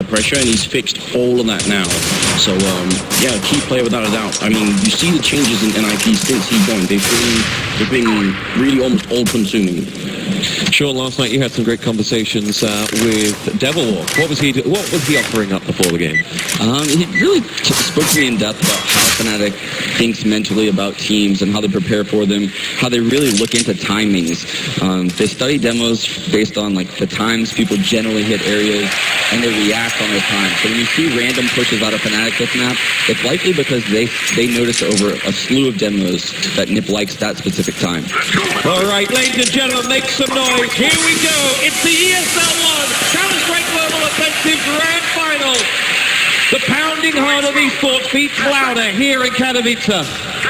pressure, and he's fixed all of that now. So, yeah, key player without a doubt. I mean, you see the changes in NiP since he joined. They've been really almost all-consuming. Sure, last night you had some great conversations with Devilwalk. What was he offering up before the game? He really spoke to me in depth about how Fnatic thinks mentally about teams and how they prepare for them, how they really look into timings. They study demos based on like the times people generally hit areas, and they react on those times. So when you see random pushes out of Fnatic this map, it's likely because they notice over a slew of demos that NiP likes that specific time. All right, ladies and gentlemen, make some noise. Here we go. It's the ESL1 Counter-Strike Global Offensive Grand Final. The pounding heart of esports beats louder here in Katovice.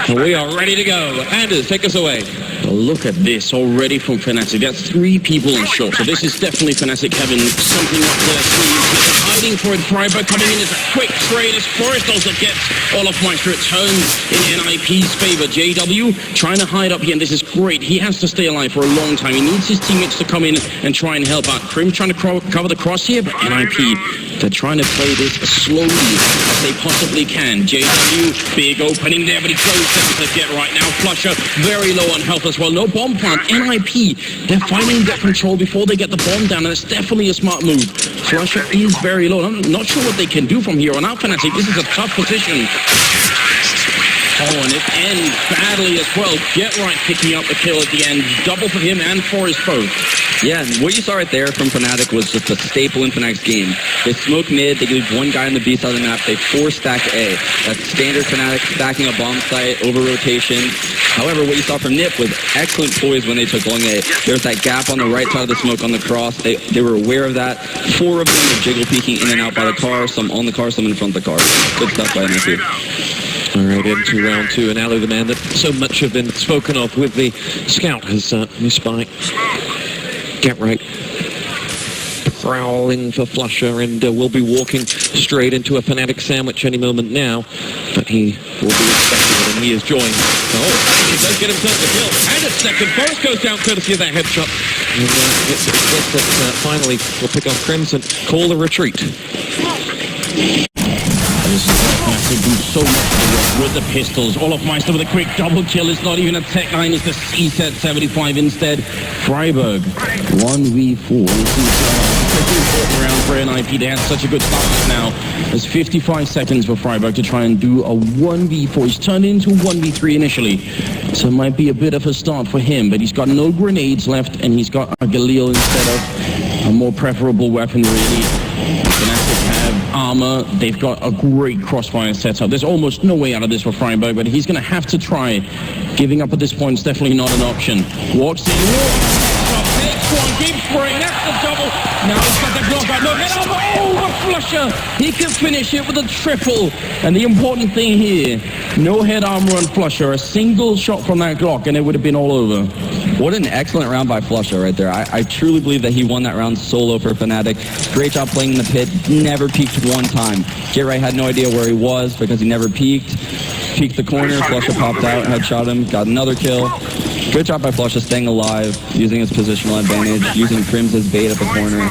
And we are ready to go. Anders, take us away. Look at this already from Fnatic. That's 3 people in short. So this is definitely Fnatic having something up their sleeves. They're hiding for it. Freiburg coming in as a quick trade as Forrest also gets Olofmeister. It turns in NiP's favor. JW trying to hide up here, and this is great. He has to stay alive for a long time. He needs his teammates to come in and try and help out. Krim trying to cover the cross here, but NiP, they're trying to play this as slowly as they possibly can. JW, big opening there, but he goes down to get right now. Flusher, very low on health as well. No bomb plant. NiP, they're finding that control before they get the bomb down, and it's definitely a smart move. Flusher is very low. I'm not sure what they can do from here on out, Fnatic. This is a tough position. Oh, and it ends badly as well. Get right picking up the kill at the end. Double for him and for his both. Yeah, and what you saw right there from Fnatic was just a staple in Fnatic's game. They smoke mid, they leave one guy on the B side of the map, they 4-stack A. That's standard Fnatic, stacking a bomb site, over rotation. However, what you saw from NiP was excellent poise when they took long A. There's that gap on the right side of the smoke on the cross. They were aware of that. 4 of them were jiggle peeking in and out by the car, some on the car, some in front of the car. Good stuff by NiP. All right, into round 2, and Ali, the man that so much have been spoken of with the scout, has missed by. Get right. Prowling for Flusher, and will be walking straight into a Fnatic sandwich any moment now. But he will be expecting it, and he is joined. Oh, he does get himself the kill. And a second. Forrest goes down courtesy of that headshot. And it's that finally will pick off Crimson. Call the retreat. This is Fnatic do so much of the work with the pistols. Olofmeister with a quick double kill. It's not even a tech line, it's the C-set 75 instead. Freiburg 1v4. This is such an important round for NiP. They had such a good start now. There's 55 seconds for Freiburg to try and do a 1v4. He's turned into 1v3 initially, so it might be a bit of a start for him, but he's got no grenades left, and he's got a Galil instead of a more preferable weapon, really. Fnatic have armor. They've got a great crossfire setup. There's almost no way out of this for Freiburg, but he's going to have to try. Giving up at this point is definitely not an option. Walks in. Takes one. Keeps spraying. That's the double. Now he's got the block out. Look at him. Oh, the Flusher. He can finish it with a triple. And the important thing here, no head armor on Flusher. A single shot from that Glock, and it would have been all over. What an excellent round by Flusher right there. I truly believe that he won that round solo for Fnatic. Great job playing in the pit. Never peeked one time. Get right had no idea where he was because he never peeked. Peeked the corner, Flusher popped out, headshot him, got another kill. Good job by Flusher staying alive, using his positional advantage, using Crims as bait at the corner.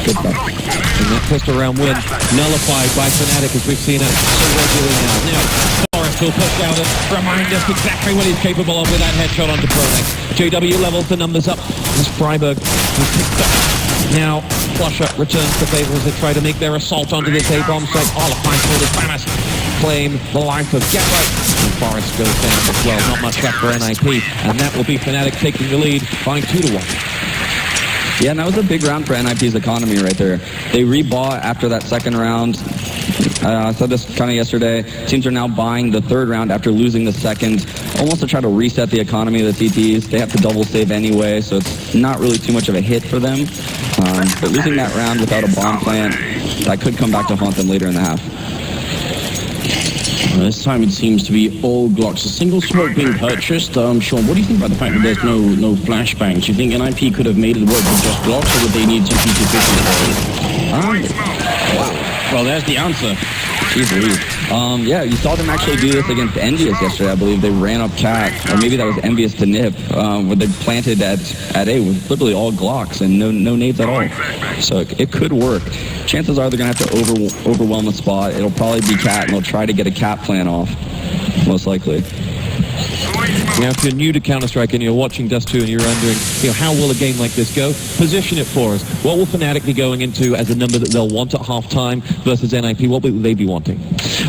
Good stuff. And that pistol round win nullified by Fnatic as we've seen it so regularly now. Now, Forrest will push out and remind us exactly what he's capable of with that headshot onto Pronex. JW levels the numbers up as Freiburg has picked up. Now, Flusher returns the favor as they try to make their assault onto this A-bomb site. Olofmeister with Pyjamas claim the life of Getway. And Forrest goes down as well. Not much left for NiP. And that will be Fnatic taking the lead by 2-1. Yeah, and that was a big round for NiP's economy right there. They rebought after that second round. I said this kind of yesterday. Teams are now buying the third round after losing the second, almost to try to reset the economy of the TTs. They have to double save anyway, so it's not really too much of a hit for them. But losing that round without a bomb plant, that could come back to haunt them later in the half. This time it seems to be all Glocks. A single smoke being purchased. Sean, what do you think about the fact that there's no flashbangs? Do you think NiP could have made it work with just Glocks, or would they need some P250? Well, there's the answer. Easily. Yeah, you saw them actually do this against Envious yesterday, I believe. They ran up Cat, or maybe that was Envious to NiP, where they planted at A with literally all Glocks and no nades at all. So it could work. Chances are they're going to have to overwhelm the spot. It'll probably be Cat, and they'll try to get a Cat plan off, most likely. Now, if you're new to Counter-Strike and you're watching Dust 2 and you're wondering, how will a game like this go? Position it for us. What will Fnatic be going into as a number that they'll want at halftime versus NiP? What will they be wanting?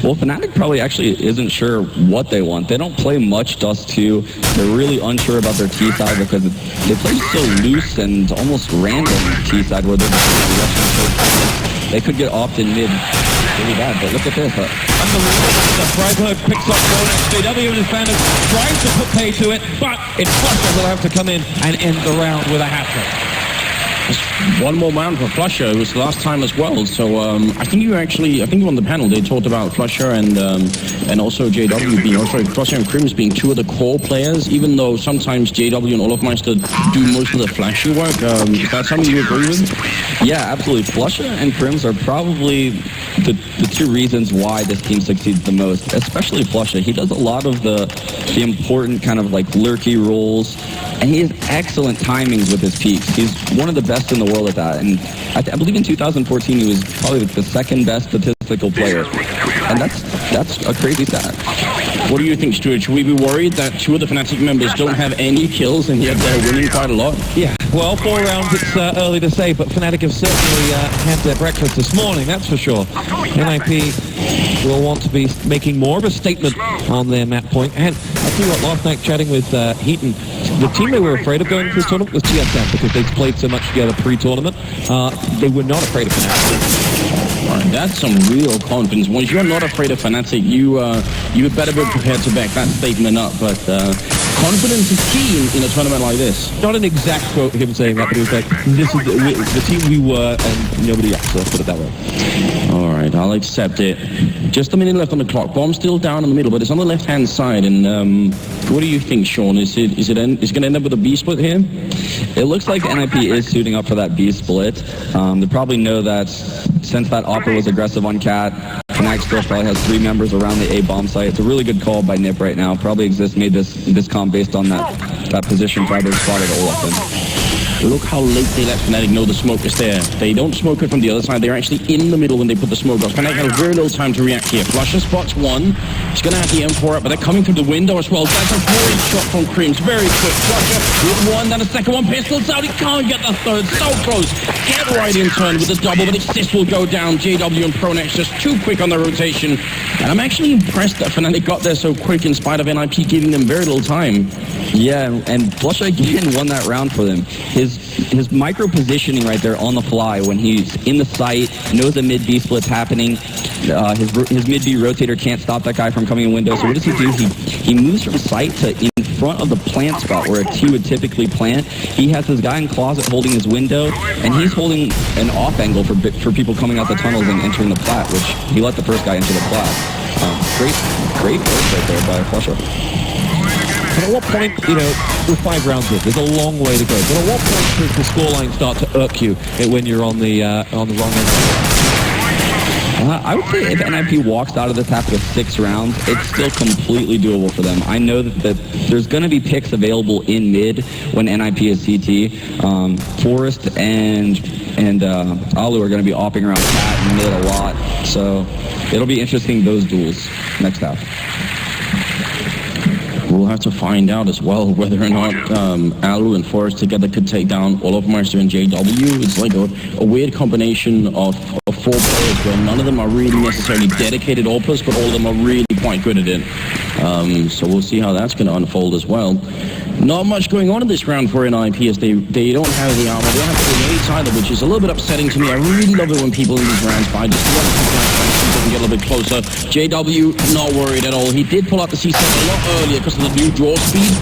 Well, Fnatic probably actually isn't sure what they want. They don't play much Dust 2. They're really unsure about their T side because they play so loose and almost random T side where they're just they could get off in mid really bad, but look at this. Unbelievable. Freiburg picks up Ronex. JW and his fans tries to put pay to it, but it's flusher will have to come in and end the round with a hat-trick. One more round for Flusher. It was the last time as well. So I think you on the panel they talked about Flusher and also JW being Flusher and Crims being two of the core players. Even though sometimes JW and Olofmeister do most of the flashy work. Is that something you agree with? Yeah, absolutely. Flusher and Crims are probably the two reasons why this team succeeds the most. Especially Flusher. He does a lot of the important kind of like lurky roles, and he has excellent timings with his peaks. He's one of the best in the world at that, and I believe in 2014 he was probably the second best statistical player, and that's a crazy stat. What do you think, Stuart? Should we be worried that two of the Fnatic members don't have any kills and yet they're winning quite a lot? Yeah, well, 4 rounds, it's early to say, but Fnatic have certainly had their breakfast this morning, that's for sure. NiP will want to be making more of a statement on their map point, and I tell you what, last night chatting with Heaton, the team they were afraid of going to this tournament was TSM because they'd played so much together pre-tournament. They were not afraid of Fnatic. All right, that's some real confidence. Once you're not afraid of Fnatic, you had better be prepared to back that statement up. But confidence is key in a tournament like this. Not an exact quote him saying that, but he was like, "This is the team we were, and nobody else." So let's put it that way. All right, I'll accept it. Just a minute left on the clock. Bomb still down in the middle, but it's on the left-hand side. And what do you think, Sean? Is it going to end up with a B split here? It looks like NiP is suiting up for that B split. They probably know that since that Opera was aggressive on Cat, Fnatic still probably has 3 members around the A bomb site. It's a really good call by NiP right now. Probably made this comp based on that position Freiburg spotted Olaf in. Look how late they let Fnatic know the smoke is there. They don't smoke it from the other side. They're actually in the middle when they put the smoke up. Fnatic had very little time to react here. Flusher spots one. He's going to have the M4 up, but they're coming through the window as well. That's a great shot from Crims. Very quick. Flusher with one, then a second one. Pistols out. He can't get the third. So close. Get right in turn with the double, but Assist will go down. JW and Pronex just too quick on the rotation. And I'm actually impressed that Fnatic got there so quick in spite of NiP giving them very little time. Yeah, and Flusher again won that round for them. His micro positioning right there on the fly when he's in the site, knows a mid B split's happening. His mid B rotator can't stop that guy from coming in window. So what does he do? He moves from site to in front of the plant spot where a T would typically plant. He has his guy in closet holding his window, and he's holding an off angle for people coming out the tunnels and entering the plat, which he let the first guy into the plat. Great work right there by Flusher. But at what point, with 5 rounds in, there's a long way to go. But at what point does the scoreline start to irk you when you're on the wrong end? I would say if NiP walks out of this half with 6 rounds, it's still completely doable for them. I know that there's going to be picks available in mid when NiP is CT. Forrest and Alu are going to be opping around Cat and mid a lot. So it'll be interesting, those duels next half. We'll have to find out as well whether or not Alu and Forrest together could take down Olofmeister and JW. It's like a weird combination of 4 players where none of them are really necessarily dedicated AWPers, but all of them are really quite good at it. So we'll see how that's going to unfold as well. Not much going on in this round for NiP as they don't have the armor. They don't have the grenades either, which is a little bit upsetting to me. I really love it when people in these rounds fight. Just one can get a little bit closer. JW, not worried at all. He did pull out the C7 a lot earlier because of the new draw speed.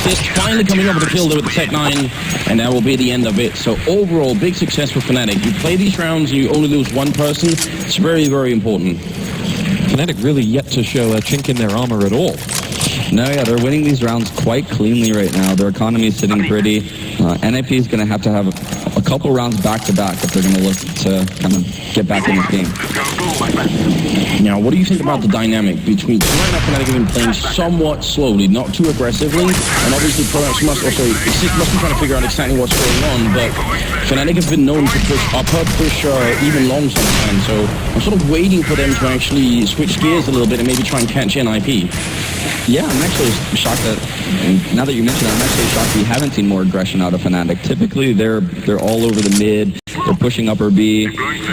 Assist finally coming over the kill there with the Tech 9, and that will be the end of it. So overall, big success for Fnatic. You play these rounds and you only lose one person. It's very, very important. Fnatic really yet to show a chink in their armor at all. No, yeah, they're winning these rounds quite cleanly right now. Their economy is sitting pretty. NiP is going to have a couple rounds back-to-back if they're going to look to kind of get back in this game. Now, what do you think about the dynamic between right now Fnatic have been playing somewhat slowly, not too aggressively, and obviously Pronax must be trying to figure out exactly what's going on, but Fnatic have been known to push even long sometimes, so I'm sort of waiting for them to actually switch gears a little bit and maybe try and catch NiP. Yeah, I'm actually shocked that, now that you mention it, I'm actually shocked we haven't seen more aggression out of Fnatic. Typically, they're all over the mid, they're pushing upper B,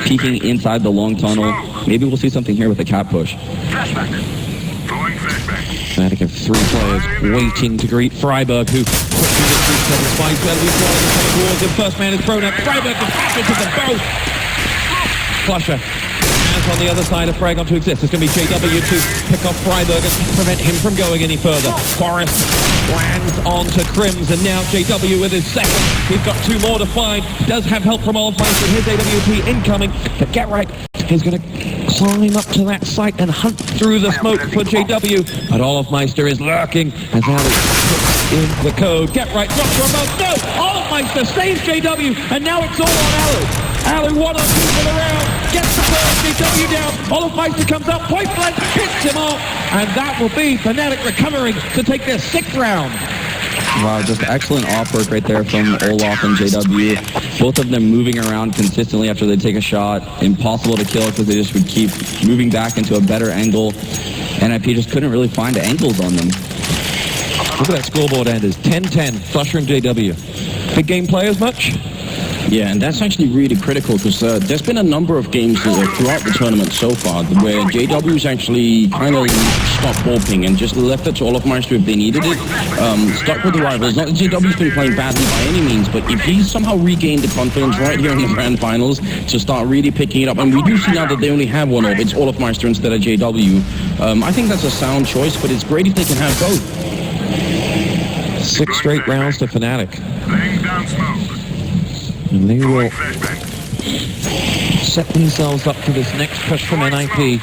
peeking inside the long tunnel. Maybe we'll see something here with a cap push. Fnatic have 3 players waiting to greet Freiburg, who quickly gets through 7 spies. Better be coming towards him. First man is thrown at Freiburg, the package of the both. Flusher. On the other side of Frag on to exist. It's going to be JW to pick off Freiburg and prevent him from going any further. Forrest lands onto Crims, and now JW with his second. He's got 2 more to find. Does have help from Olofmeister. His AWP incoming, but Get Right is going to climb up to that site and hunt through the smoke for JW. But Olofmeister is lurking as Ali puts in the code. Get Right drops from both. No! Olofmeister saves JW, and now it's all on Ali. Ali, 1 or 2 for the round, gets the first, JW down, Olofmeister comes up, point blank, hits him off, and that will be Fnatic recovering to take their 6th round. Wow, just excellent off work right there from Olof and JW. Both of them moving around consistently after they take a shot. Impossible to kill because they just would keep moving back into a better angle. NiP just couldn't really find angles on them. Look at that scoreboard, Anders. 10-10, Flusher and JW. Big game players much? Yeah, and that's actually really critical because there's been a number of games throughout the tournament so far where JW's actually kind of stopped ball ping and just left it to Olofmeister if they needed it. Stuck with the rivals. Not that JW's been playing badly by any means, but if he's somehow regained the confidence right here in the grand finals to start really picking it up, and we do see now that they only have one of it's Olofmeister instead of JW. I think that's a sound choice, but it's great if they can have both. 6 straight rounds to Fnatic. And they will set themselves up for this next push from NiP.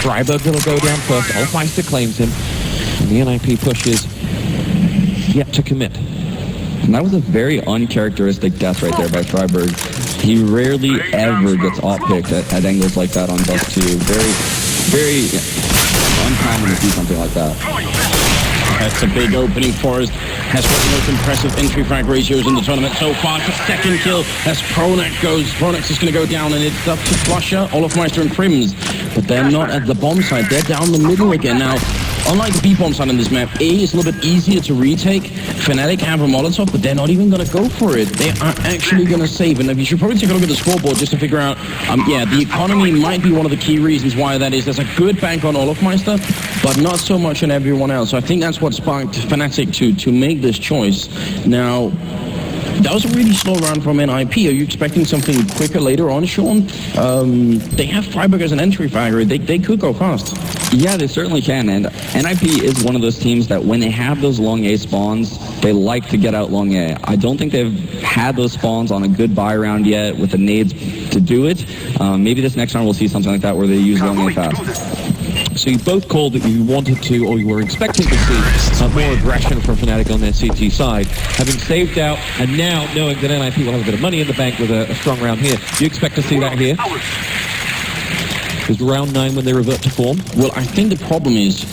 Freiburg will go down first. Olofmeister claims him. And the NiP push is yet to commit. And that was a very uncharacteristic death right there by Freiburg. He rarely ever gets off-picked at angles like that on Dust 2. Very uncommon to see something like that. That's a big opening for us. Has one of the most impressive entry frag ratios in the tournament so far. The second kill as Pronax goes. Pronax is going to go down, and it's up to Flusher, Olofmeister, and Crims. But they're not at the bomb site. They're down the middle again. Now, unlike the B bomb site on this map, A is a little bit easier to retake. Fnatic have a Molotov, but they're not even going to go for it. They are actually going to save. And you should probably take a look at the scoreboard just to figure out, yeah, the economy might be one of the key reasons why that is. There's a good bank on Olofmeister, but not so much on everyone else. So I think that's what sparked Fnatic to make this choice. Now, that was a really slow round from NiP. Are you expecting something quicker later on, Sean? They have Freiburg as an entry fragger. They could go fast. Yeah, they certainly can. And NiP is one of those teams that when they have those long A spawns, they like to get out long A. I don't think they've had those spawns on a good buy round yet with the nades to do it. Maybe this next round we'll see something like that where they use long A fast. So you both called that you wanted to, or you were expecting to see more aggression from Fnatic on their CT side. Having saved out, and now knowing that NiP will have a bit of money in the bank with a strong round here, do you expect to see that here? Is round 9 when they revert to form? Well, I think the problem is,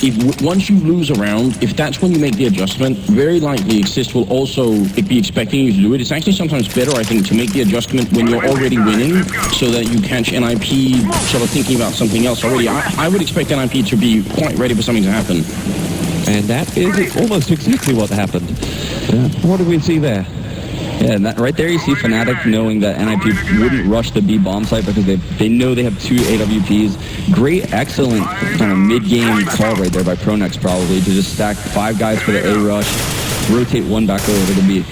once you lose a round, if that's when you make the adjustment, very likely Exist will also be expecting you to do it. It's actually sometimes better, I think, to make the adjustment when you're already winning, so that you catch NiP sort of thinking about something else already. I would expect NiP to be quite ready for something to happen. And that is almost exactly what happened. What did we see there? Yeah, and that, right there you see Fnatic knowing that NiP wouldn't rush the B bomb site because they know they have 2 AWPs. Great, excellent kind of mid-game call right there by Pronax probably to just stack 5 guys for the A rush, rotate 1 back over to the B.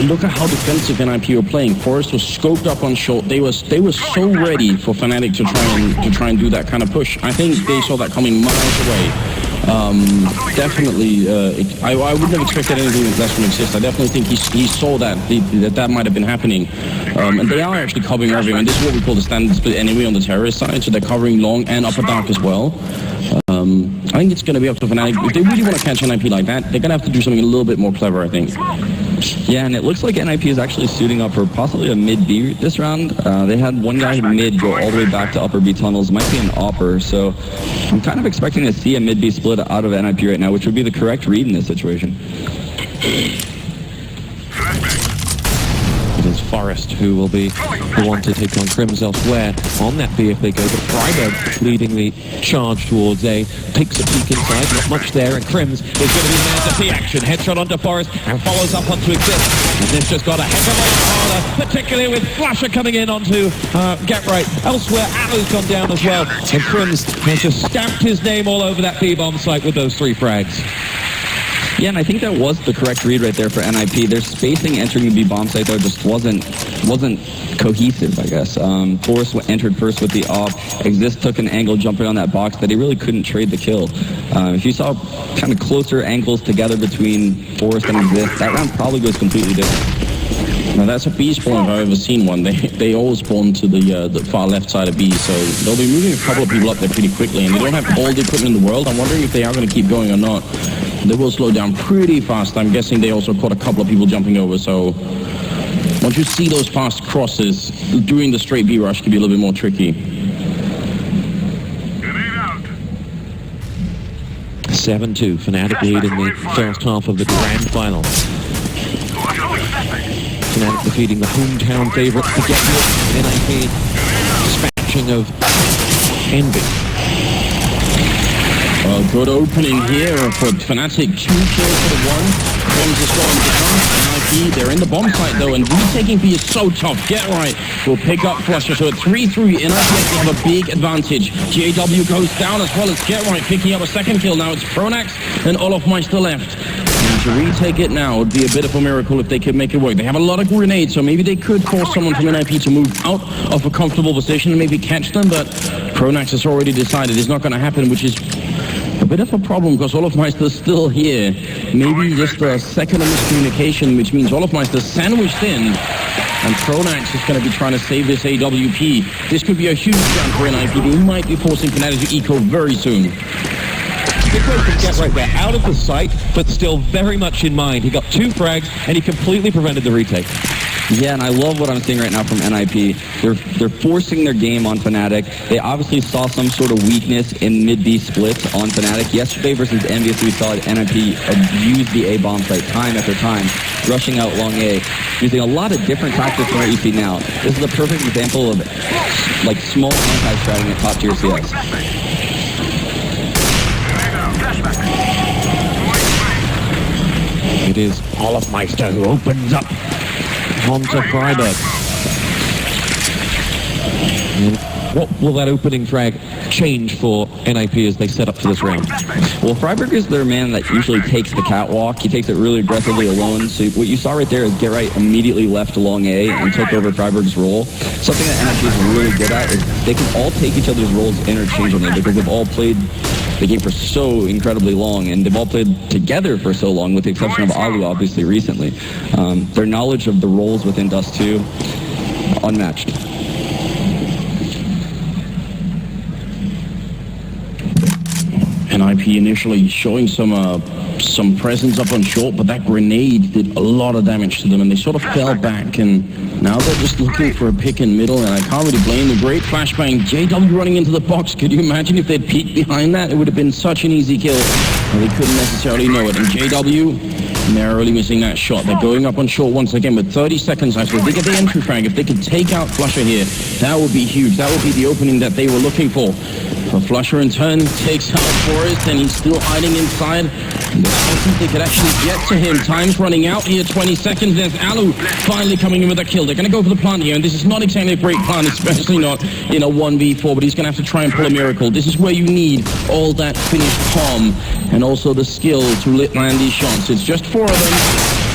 Look at how defensive NiP were playing. Forrest was scoped up on short. They were so ready for Fnatic to try and do that kind of push. I think they saw that coming miles away. Definitely, I wouldn't have expected anything less from Exist. I definitely think he saw that might have been happening. And they are actually covering everyone. This is what we call the standard split enemy on the terrorist side, so they're covering long and upper dark as well. I think it's going to be up to Fnatic. If they really want to catch NiP like that, they're going to have to do something a little bit more clever, I think. Yeah, and it looks like NiP is actually suiting up for possibly a mid-B this round. They had one guy mid go all the way back to upper B tunnels. Might be an opper, so I'm kind of expecting to see a mid-B split out of NiP right now, which would be the correct read in this situation. It is Forest who will be the one to take on Crims elsewhere on that B if they go. But Freiburg leading the charge towards A, takes a peek inside, not much there, and Crims is going to be man to see action. Headshot onto Forest and follows up onto Exist. And this just got a heck of a lot harder, particularly with Flasher coming in onto Get Right. Elsewhere, Alu's gone down as well, and Crims has just stamped his name all over that B-bomb site with those 3 frags. Yeah, and I think that was the correct read right there for NiP. Their spacing entering the B bomb site though just wasn't cohesive, I guess. Forrest entered first with the op. Exist took an angle jumping on that box that he really couldn't trade the kill. If you saw kind of closer angles together between Forrest and Exist, that round probably goes completely different. Now that's a B spawn if I've ever seen one. They always spawn to the far left side of B, so they'll be moving a couple of people up there pretty quickly, and they don't have all the equipment in the world. I'm wondering if they are going to keep going or not. They will slow down pretty fast. I'm guessing they also caught a couple of people jumping over, so once you see those fast crosses, doing the straight B rush can be a little bit more tricky. 7-2, Fnatic lead in the first half of the grand final. Fnatic defeating the hometown favourites to get here. NiP dispatching of Envy. Good opening here for Fnatic. 2 kills for the 1. Bombs are starting to come. NiP, they're in the bomb site though, and retaking B is so tough. Get Right will pick up Flusher, so at 3-3, NiP have a big advantage. JW goes down as well as Get Right picking up a second kill. Now it's Pronax and Olofmeister left. And to retake it now would be a bit of a miracle if they could make it work. They have a lot of grenades, so maybe they could force someone from NiP to move out of a comfortable position and maybe catch them, but Pronax has already decided it's not going to happen, which is a bit of a problem because Olofmeister's still here. Maybe just a second of miscommunication, which means Olofmeister's sandwiched in, and Pronax is going to be trying to save this AWP. This could be a huge round for NiP. They might be forcing Fnatic to eco very soon. Good way to Get Right there, out of the sight, but still very much in mind. He got 2 frags, and he completely prevented the retake. Yeah, and I love what I'm seeing right now from NiP. They're forcing their game on Fnatic. They obviously saw some sort of weakness in mid-B splits on Fnatic. Yesterday versus Envious, we saw NiP use the A bomb site time after time, rushing out long A, using a lot of different tactics from what you see now. This is a perfect example of like small anti-stratting at top tier CS. It is Olofmeister who opens up onto Freiburg. And what will that opening frag change for NiP as they set up for this round? Well, Freiburg is their man that usually takes the catwalk. He takes it really aggressively alone. So what you saw right there is Get Right immediately left long A and took over Freiburg's role. Something that NiP is really good at is they can all take each other's roles interchangeably because they've all played the game for so incredibly long, and they've all played together for so long, with the exception of Alu, obviously, recently. Their knowledge of the roles within Dust 2, unmatched. NiP initially showing some presence up on short, but that grenade did a lot of damage to them, and they sort of fell back, and now they're just looking for a pick in middle, and I can't really blame them. Great flashbang. JW running into the box. Could you imagine if they'd peeked behind that? It would have been such an easy kill, and they couldn't necessarily know it. And JW narrowly missing that shot. They're going up on short once again with 30 seconds left. So if they get the entry frag, if they could take out Flusher here, that would be huge. That would be the opening that they were looking for. But Flusher in turn takes out Forrest, and he's still hiding inside. I don't think they could actually get to him. Time's running out here, 20 seconds. There's Alu finally coming in with a kill. They're going to go for the plant here, and this is not exactly a great plant, especially not in a 1v4, but he's going to have to try and pull a miracle. This is where you need all that finished calm and also the skill to land these shots. It's just 4 of them.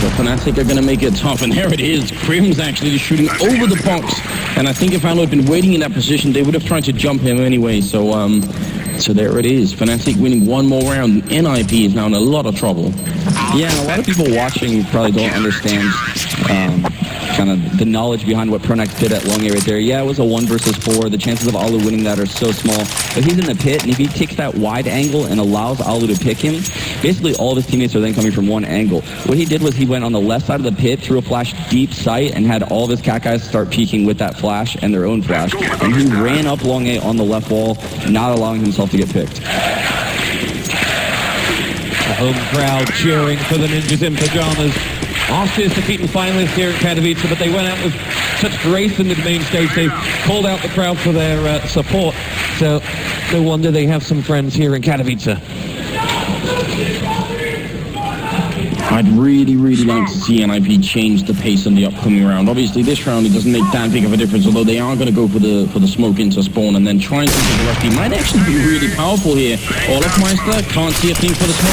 The Fnatic are going to make it tough, and there it is. Crim's actually shooting over the box, and I think if Alu had been waiting in that position, they would have tried to jump him anyway, so there it is. Fnatic winning one more round. NiP is now in a lot of trouble. Yeah, and a lot of people watching probably don't understand kind of the knowledge behind what Pronex did at long A right there. Yeah, it was a 1 versus 4. The chances of Alu winning that are so small. But he's in the pit, and if he takes that wide angle and allows Alu to pick him, basically all of his teammates are then coming from one angle. What he did was he went on the left side of the pit, threw a flash deep sight, and had all of his cat guys start peeking with that flash and their own flash. And he ran up long A on the left wall, not allowing himself to get picked. The home crowd cheering for the Ninjas in Pyjamas. Arceus defeating finalists here at Katovice, but they went out with such grace in the main stage. They called out the crowd for their support. So no wonder they have some friends here in Katovice. I'd really like to see NiP change the pace in the upcoming round. Obviously, this round, it doesn't make that big of a difference, although they are going to go for the smoke into spawn and then try and take the recipe. Might actually be really powerful here. Olafmeister can't see a thing for the smoke.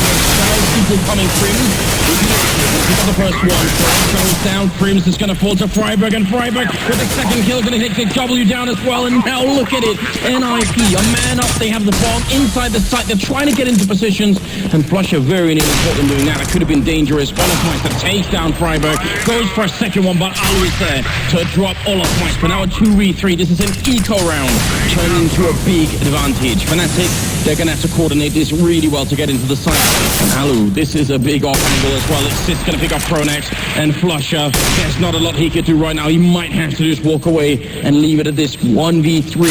People coming. Crims is the first one. Goes down. Crims is going to fall to Freiburg, and Freiburg with the second kill going to hit the W down as well. And now look at it. NiP, a man up. They have the bomb inside the site. They're trying to get into positions, and Flusher very nearly caught them doing that. It could have been dangerous. Olafmeister takes down Freiburg, goes for a second one, but Alu is there to drop Olafmeister. Now a 2v3. This is an eco round, turning into a big advantage. Fnatic, they're going to have to coordinate this really well to get into the site. And Alu, this is a big off angle as well. It's Sis going to pick up Pronex, and Flusher, there's not a lot he could do right now. He might have to just walk away and leave it at this 1v3.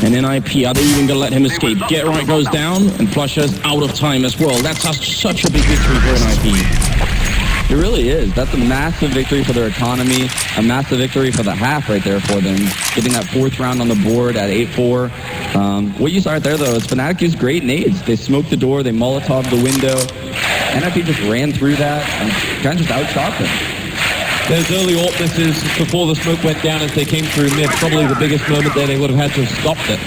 And NiP, are they even going to let him escape? Get Right goes down, and Flusher's out of time as well. That's such a big victory for NiP. It really is. That's a massive victory for their economy, a massive victory for the half right there for them. Getting that 4th round on the board at 8-4. What you saw right there, though, is Fnatic used great nades. They smoked the door, they Molotov the window. NiP just ran through that and kind of just outshot them. Those early AWP misses before the smoke went down as they came through mid, probably the biggest moment there. They would have had to have stopped it.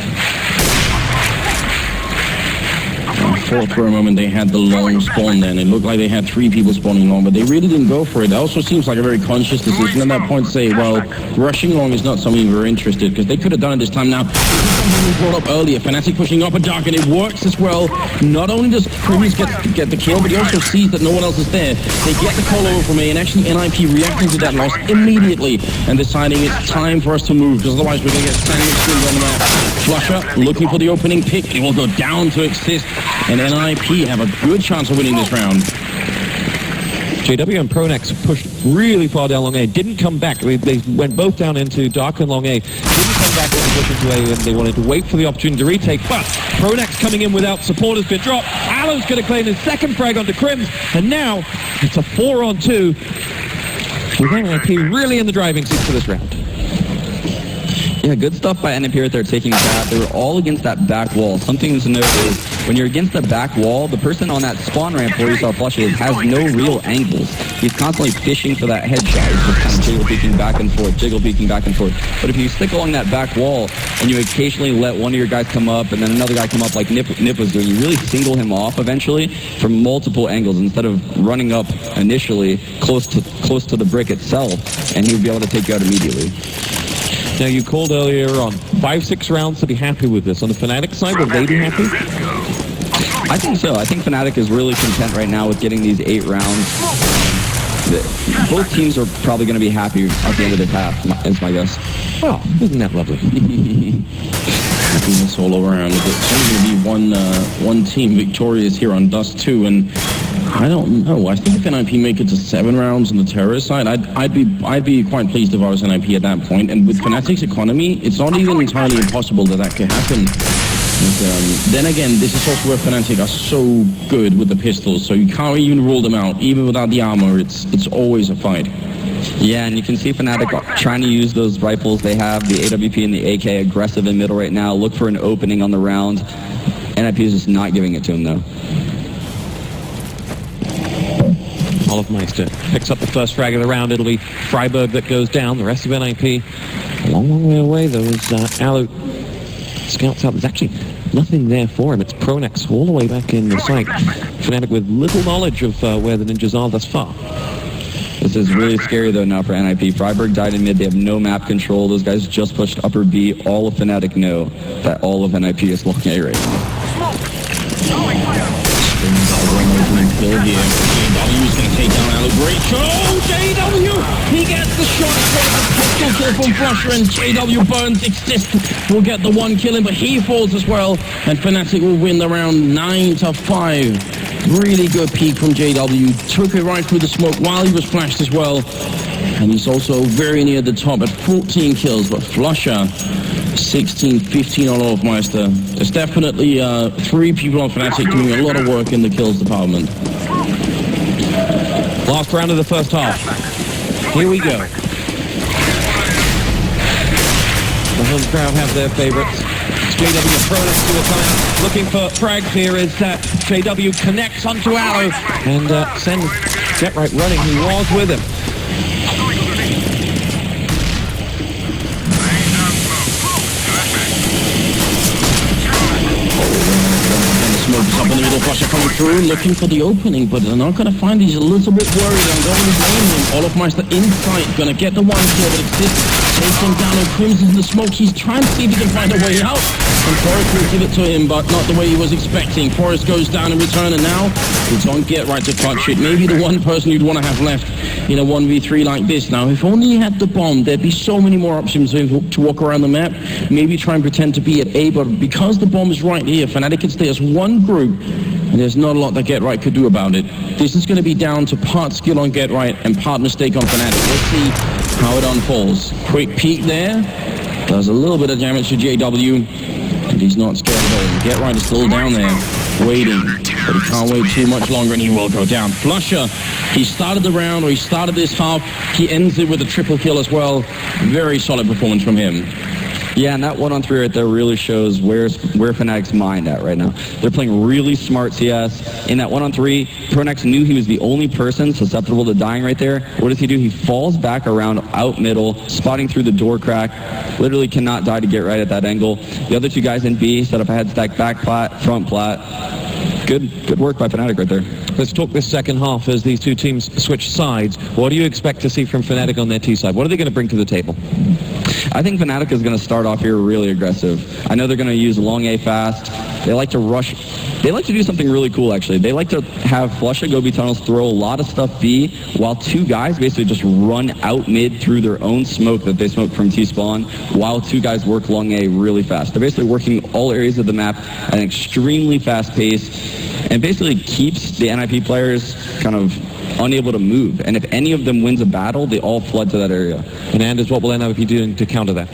For a moment, they had the long spawn then. It looked like they had 3 people spawning long, but they really didn't go for it. That also seems like a very conscious decision at that point to say, well, rushing long is not something we're interested, because they could have done it this time. Now, this is something we brought up earlier. Fnatic pushing up a dark, and it works as well. Not only does Katovice get the kill, but he also sees that no one else is there. They get the call over from A, and actually NiP reacting to that loss immediately and deciding it's time for us to move, because otherwise we're going to get standing screens on the map. Flusher looking for the opening pick. It will go down to Exist, and NiP have a good chance of winning this round. JW and Pronex pushed really far down long A, didn't come back. They went both down into dark and long A, didn't come back when they pushed into A, and they wanted to wait for the opportunity to retake. But Pronex coming in without support has been dropped. Alu's going to claim his second frag onto Crims, and now it's a 4-on-2 with NiP really in the driving seat for this round. Yeah, good stuff by NiP right there taking that. They were all against that back wall. Something to note is when you're against the back wall, the person on that spawn ramp where you saw Flusher has no real angles. He's constantly fishing for that headshot. He's just kind of jiggle peeking back and forth, jiggle peeking back and forth. But if you stick along that back wall and you occasionally let one of your guys come up and then another guy come up like NiP was doing, you really single him off eventually from multiple angles instead of running up initially close to the brick itself, and he would be able to take you out immediately. Now, you called earlier on 5-6 rounds to be happy with this. On the Fnatic side, will they be happy? I think so. I think Fnatic is really content right now with getting these 8 rounds. Both teams are probably going to be happy at the end of this half, is my guess. Well, isn't that lovely? Happiness all around. It's only going to be one team victorious here on Dust 2, and I don't know. I think if NiP make it to 7 rounds on the terrorist side, I'd be quite pleased if I was NiP at that point. And with Fnatic's economy, it's not even entirely impossible that could happen. And, then again, this is also where Fnatic are so good with the pistols, so you can't even rule them out. Even without the armor, it's always a fight. Yeah, and you can see Fnatic trying to use those rifles they have, the AWP and the AK, aggressive in middle right now. Look for an opening on the round. NiP is just not giving it to him, though. Olafmeister picks up the first frag of the round. It'll be Freiburg that goes down. The rest of NiP a long way away. There was Alu scouts out. There's actually nothing there for him. It's Pronex all the way back in the site. Fnatic with little knowledge of where the Ninjas are thus far. This is really scary, though, now for NiP. Freiburg died in mid. They have no map control. Those guys just pushed upper B. All of Fnatic know that all of NiP is long A right now. Kill here. JW is going to take down Alu. Great shot. Oh, JW! He gets the shot. Pistol kill from Flusher, and JW burns. Exist will get the one kill in, but he falls as well. And Fnatic will win the round 9-5. Really good peek from JW. Took it right through the smoke while he was flashed as well. And he's also very near the top at 14 kills, but Flusher 16, 15 on Olofmeister. There's definitely 3 people on Fnatic doing a lot of work in the kills department. Last round of the first half. Here we go. The home crowd have their favorites. JW thrown into a time. Looking for frags here is JW connects onto Alu and sends GeT_RiGhT running. He was with him. Smokes up in the middle, Flusher coming through, looking for the opening, but they're not going to find. He's a little bit worried. I'm going to blame him. Olofmeister inside, going to get the one kill, but Exist takes him down, and Crimson's in the smoke. He's trying to see if he can find a way out, and Forrest will give it to him, but not the way he was expecting. Forrest goes down in return, and now it's on GeT_RiGhT to clutch it. Maybe the one person you'd want to have left in a 1v3 like this. Now, if only he had the bomb, there'd be so many more options for him to walk around the map. Maybe try and pretend to be at A, but because the bomb is right here, Fnatic can stay as one group, and there's not a lot that GeT_RiGhT could do about it. This is going to be down to part skill on GeT_RiGhT and part mistake on Fnatic. Let's see how it unfolds. Quick peek there. Does a little bit of damage to JW, and he's not scared at all. GeT_RiGhT is still down there, waiting, but he can't wait too much longer, and he will go down. Flusher, he started the round, or he started this half. He ends it with a triple kill as well. Very solid performance from him. Yeah, and that 1-on-3 right there really shows where Fnatic's mind at right now. They're playing really smart CS. In that 1-on-3, Pronex knew he was the only person susceptible to dying right there. What does he do? He falls back around out middle, spotting through the door crack. Literally cannot die to GeT_RiGhT at that angle. The other 2 guys in B set up a head stack, back plat, front plat. Good work by Fnatic right there. Let's talk this second half as these 2 teams switch sides. What do you expect to see from Fnatic on their T side? What are they going to bring to the table? I think Fnatic is going to start off here really aggressive. I know they're going to use long A fast. They like to rush. They like to do something really cool, actually. They like to have Flusher go B tunnels, throw a lot of stuff B, while 2 guys basically just run out mid through their own smoke that they smoke from T-spawn, while 2 guys work long A really fast. They're basically working all areas of the map at an extremely fast pace, and basically keeps the NiP players kind of unable to move. And if any of them wins a battle, they all flood to that area. And Anders, what will NiP do to counter that?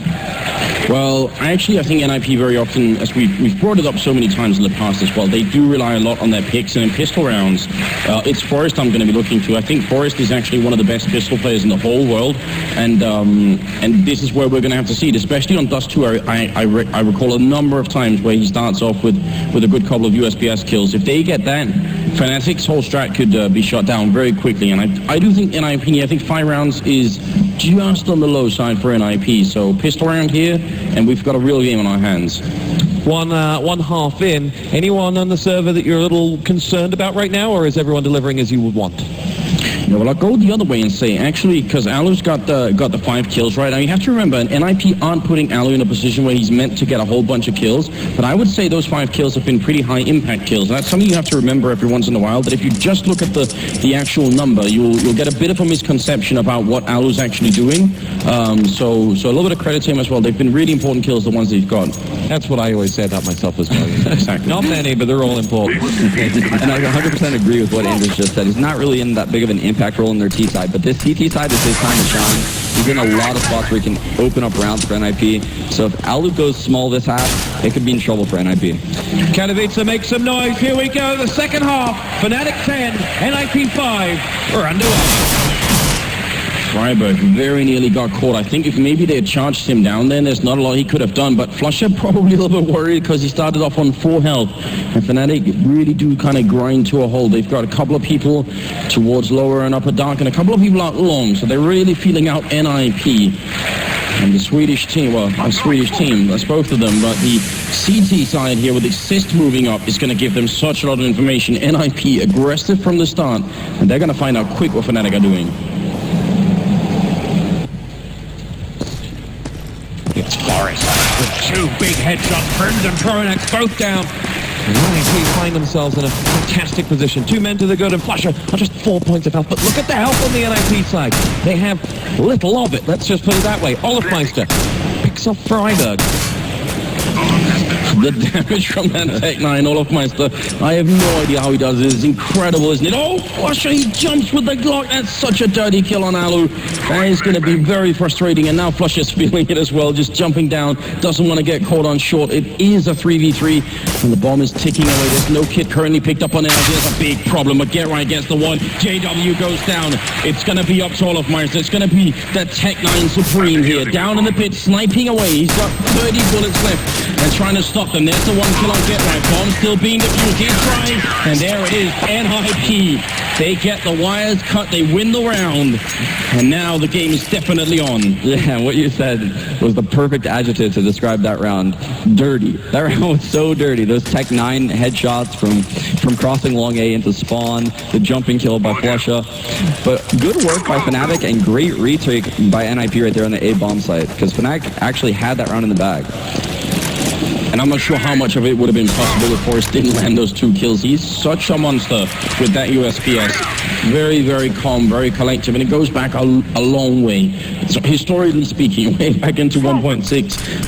Well, I think NiP very often, as we've brought it up so many times in the past as well, they do rely a lot on their picks, and in pistol rounds, it's Forrest I'm going to be looking to. I think Forrest is actually one of the best pistol players in the whole world, and this is where we're going to have to see it, especially on Dust 2. I recall a number of times where he starts off with a good couple of USPS kills. If they get that, Fnatic's whole strat could be shot down very quickly, and I do think, in my opinion, I think 5 rounds is just on the low side for NiP, so pistol round here, and we've got a real game on our hands. One half in. Anyone on the server that you're a little concerned about right now, or is everyone delivering as you would want? Yeah, well, I'll go the other way and say, actually, because Alu's got the 5 kills, right? Now, you have to remember, NiP aren't putting Alu in a position where he's meant to get a whole bunch of kills, but I would say those 5 kills have been pretty high impact kills. That's something you have to remember every once in a while, that if you just look at the actual number, you'll get a bit of a misconception about what Alu's actually doing. So a little bit of credit to him as well. They've been really important kills, the ones they've got. That's what I always say about myself as well. Exactly. Not many, but they're all important. And I 100% agree with what Anders just said. He's not really in that big of an impact role in their T side, but this TT side is his time to shine. He's in a lot of spots where he can open up rounds for NiP. So if Alu goes small this half, it could be in trouble for NiP. Katovice makes some noise. Here we go. The second half. Fnatic 10, NiP 5. We're underway. Freiburg very nearly got caught. I think if maybe they had charged him down there, there's not a lot he could have done, but Flusher probably a little bit worried because he started off on 4 health, and Fnatic really do kind of grind to a halt. They've got a couple of people towards lower and upper dark and a couple of people out long, so they're really feeling out NiP. And the Swedish team, that's both of them, but the CT side here with Exist moving up is going to give them such a lot of information. NiP aggressive from the start, and they're going to find out quick what Fnatic are doing. It's Forrest with 2 big headshots. Crimson Pronex both down. And NiP find themselves in a fantastic position. 2 men to the good, and flusha are just 4 points of health. But look at the health on the NiP side. They have little of it. Let's just put it that way. Olafmeister picks up Freiberg. The damage from that Tech-9 Olafmeister, I have no idea how he does it. It's incredible, isn't it? Oh, flusha, he jumps with the Glock. That's such a dirty kill on Alu. That is going to be very frustrating, and now flusha's feeling it as well, just jumping down, doesn't want to get caught on short. It is a 3v3, and the bomb is ticking away. There's no kit currently picked up on energy. There's a big problem, but get right against the one. JW goes down. It's going to be up to Olafmeister. It's going to be that Tech-9 Supreme here, down in the pit, sniping away. He's got 30 bullets left, and trying to stop them. There's the one kill on Get Right. Bomb still being defused. He's trying, and there it is. NiP. They get the wires cut. They win the round, and now the game is definitely on. Yeah, what you said was the perfect adjective to describe that round. Dirty. That round was so dirty. Those Tech-9 headshots from crossing long A into spawn, the jumping kill by flusha. But good work by Fnatic and great retake by NiP right there on the A bomb site, because Fnatic actually had that round in the bag. And I'm not sure how much of it would have been possible if Forrest didn't land those 2 kills. He's such a monster with that USPS. Very, very calm, very collective, and it goes back a long way. So historically speaking, way back into 1.6,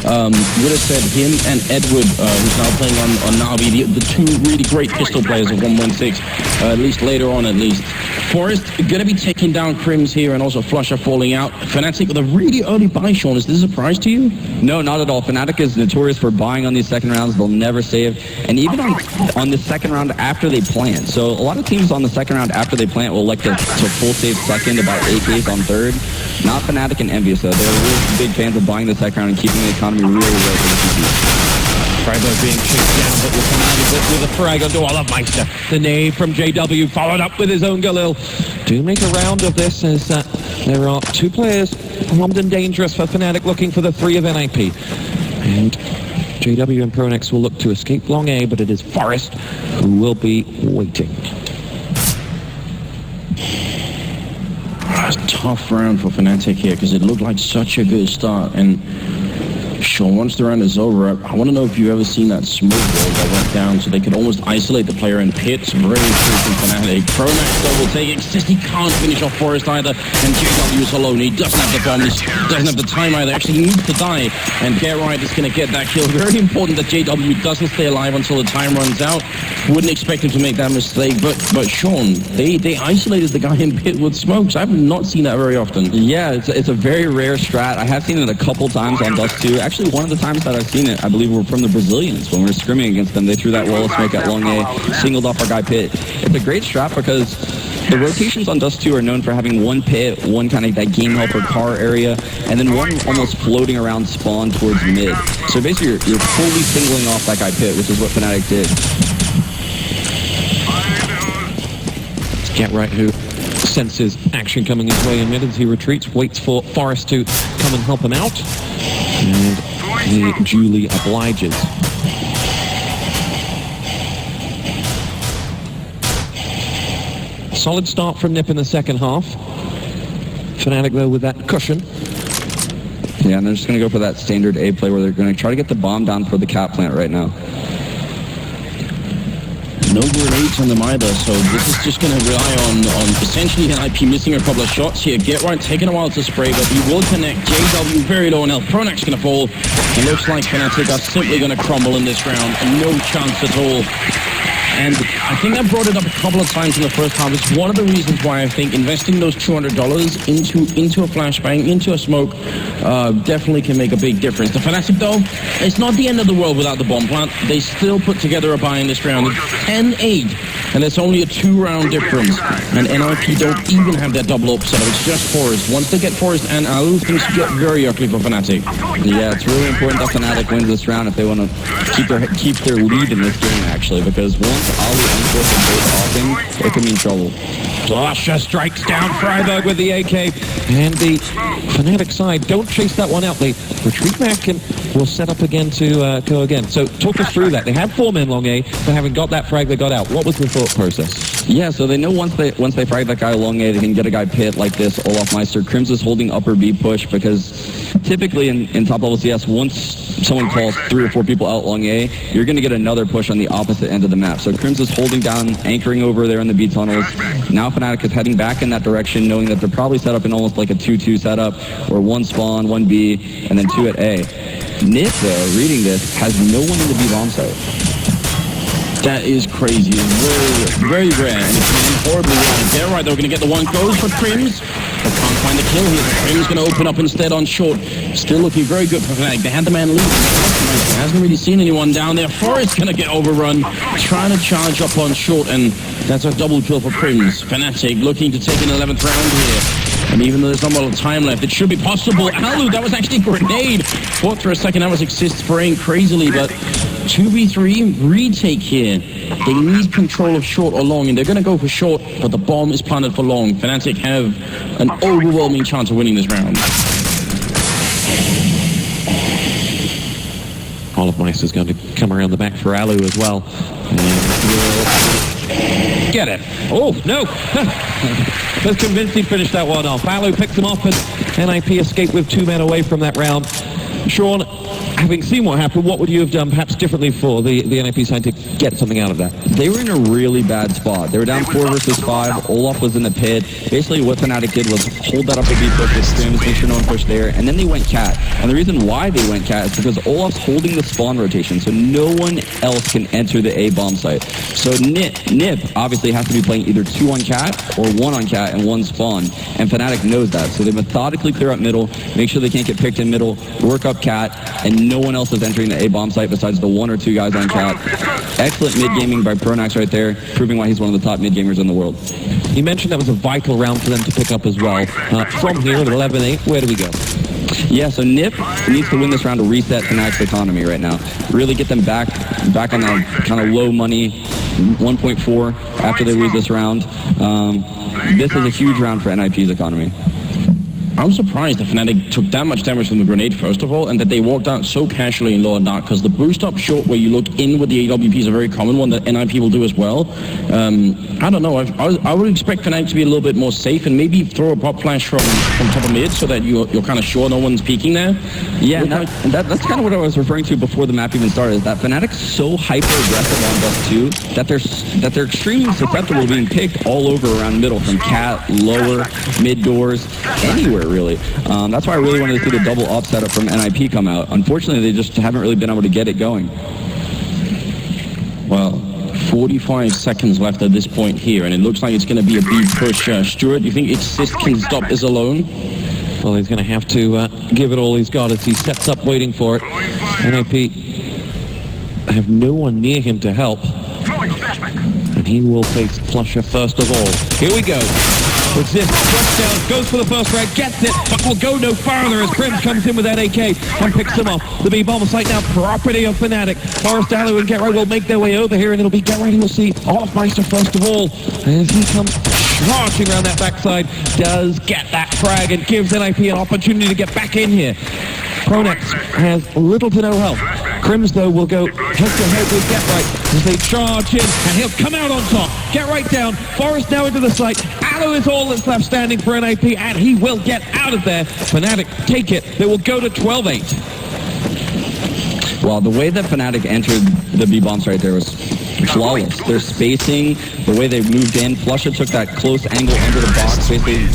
would have said him and Edward, who's now playing on Na'Vi, the 2 really great pistol players of 1.6, at least later on at least. Forrest going to be taking down Crims here, and also flusha falling out. Fnatic with a really early buy, Sean. Is this a surprise to you? No, not at all. Fnatic is notorious for buying on these second rounds. They'll never save. And even on the second round after they plant. So a lot of teams on the second round after they plant will elect to full save second, about AKs on third. Not Fnatic and Envious, though. They're really big fans of buying the second round and keeping the economy really low for the CP. Freiberg being chased down, but will come out of it with a frag onto Olafmeister. The nade from JW, followed up with his own Galil. Do make a round of this, as there are 2 players armed and dangerous for Fnatic, looking for the 3 of NiP. And JW and Pronex will look to escape long A, but it is Forrest who will be waiting. It's a tough round for Fnatic here, because it looked like such a good start, and sure, once the round is over, I want to know if you've ever seen that smoke wall that went down so they could almost isolate the player in pits. Very true from Fnatic. Pronax, though, will take it. Just he can't finish off Forrest either, and JW is alone. He doesn't have the bomb. He doesn't have the time either. Actually, he needs to die, and Get Right is going to get that kill. Very important that JW doesn't stay alive until the time runs out. Wouldn't expect him to make that mistake, but Sean, they isolated the guy in pit with smokes. I've not seen that very often. Yeah, it's a very rare strat. I have seen it a couple times on Dust 2. Actually, one of the times that I've seen it, I believe, were from the Brazilians when we were scrimming against them. They threw that wall of smoke at long A, singled off our guy Pit. It's a great strat because the rotations on Dust 2 are known for having 1 pit, 1 kind of that game helper car area, and then 1 almost floating around spawn towards mid. So basically, you're fully singling off that guy Pit, which is what Fnatic did. Get Right, who senses action coming his way in mid as he retreats, waits for Forrest to come and help him out, and he duly obliges. Solid start from NiP in the second half. Fnatic, though, with that cushion. Yeah, and they're just going to go for that standard A play where they're going to try to get the bomb down for the cap plant right now. No grenades on them either, so this is just going to rely on essentially NiP missing a couple of shots here. Get Right taking a while to spray, but he will connect. JW very low on health. Pronax going to fall. It looks like Fnatic are simply going to crumble in this round. No chance at all. And I think I brought it up a couple of times in the first half. It's one of the reasons why I think investing those $200 into a flashbang, into a smoke, definitely can make a big difference. The Fnatic, though, it's not the end of the world without the bomb plant. They still put together a buy in this round. It's 10-8, and it's only a 2-round difference. And NiP don't even have that double up setup. It's just Forrest. Once they get Forrest and Alu, things get very ugly for Fnatic. Yeah, it's really important that Fnatic wins this round if they want to keep their lead in this game, actually, because once Ali unforced and both offing, it could mean trouble. flusha strikes down Freiberg with the AK, and the Fnatic side don't chase that one out. They retreat back and will set up again to go again. So talk us through that. They had 4 men long A, but having got that frag, they got out. What was the thought process? Yeah, so they know once they frag that guy long A, they can get a guy pit like this, Olafmeister. Crims is holding upper B push because Typically in top level CS, once someone calls 3 or 4 people out long A, you're going to get another push on the opposite end of the map. So Crims is holding down, anchoring over there in the B tunnels. Now Fnatic is heading back in that direction, knowing that they're probably set up in almost like a 2-2 setup, or 1 spawn, 1 B, and then 2 at A. NiP, though, reading this, has no one in the B bomb site. That is crazy. It's very, very rare. And it's going to be horribly rare. They're right, they're going to get the one. Goes for Crims. But can't find the kill here. Crims going to open up instead on short. Still looking very good for Fnatic. They had the man lead. Hasn't really seen anyone down there. Forest going to get overrun. Trying to charge up on short. And that's a double kill for Crims. Fnatic looking to take an 11th round here. And even though there's not a lot of time left, it should be possible. Alu, that was actually a grenade. Thought for a second that was Exist spraying crazily, but 2v3 retake here. They need control of short or long, and they're going to go for short, but the bomb is planted for long. Fnatic have an overwhelming chance of winning this round. Olofmeister's going to come around the back for Alu as well. And will get it. Oh, no. Was convinced he'd finish that one off. Alu picks him off, and NiP escaped with 2 men away from that round. Sean, having seen what happened, what would you have done perhaps differently for the NiP side to get something out of that? They were in a really bad spot. They were down 4 versus 5. Olaf was in the pit. Basically what Fnatic did was hold that up a B push with Crims, make sure no one pushed there, and then they went cat. And the reason why they went cat is because Olaf's holding the spawn rotation, so no one else can enter the A bomb site. So NiP obviously has to be playing either 2 on cat or 1 on cat and 1 spawn, and Fnatic knows that. So they methodically clear up middle, make sure they can't get picked in middle, work up cat, and no one else is entering the A bomb site besides the 1 or 2 guys on cat. Excellent mid-gaming by Pronax right there, proving why he's one of the top mid-gamers in the world. You mentioned that was a vital round for them to pick up as well. From here at 11-8, where do we go? Yeah, so NiP needs to win this round to reset Fnatic's economy right now. Really get them back on that kind of low money 1.4 after they lose this round. This is a huge round for NiP's economy. I'm surprised that Fnatic took that much damage from the grenade, first of all, and that they walked out so casually in lower dark, because the boost up short where you look in with the AWP is a very common one that NiP will do as well. I don't know. I would expect Fnatic to be a little bit more safe and maybe throw a pop flash from top of mid so that you're kind of sure no one's peeking there. Yeah, that's kind of what I was referring to before the map even started, is that Fnatic's so hyper-aggressive on Dust 2 that they're extremely susceptible to being picked all over around middle, from cat, lower, mid doors, anywhere really. That's why I really wanted to see the double up setup from NiP come out. Unfortunately, they just haven't really been able to get it going. Well, 45 seconds left at this point here, and it looks like it's going to be a B push. Stuart, do you think Exist can stop this alone? Well, he's going to have to give it all he's got as he sets up waiting for it. NiP have no one near him to help. And he will face Plusher first of all. Here we go. Exist, drops down, goes for the first frag, gets it, but will go no farther as Crims comes in with that AK and picks him off. The B bomb site now property of Fnatic. Forest, Alu and GetRight will make their way over here, and it'll be GetRight who will see Olofmeister first of all. As he comes charging around that backside, does get that frag and gives NiP an opportunity to get back in here. Pronax has little to no help. Crims, though, will go head-to-head with GetRight as they charge in, and he'll come out on top. GetRight down, Forest now into the site. Alu is all that's left standing for NiP, and he will get out of there. Fnatic take it. They will go to 12-8. Well, the way that Fnatic entered the B-bombs right there was flawless. Their spacing, the way they moved in, Flusha took that close angle under the box, basically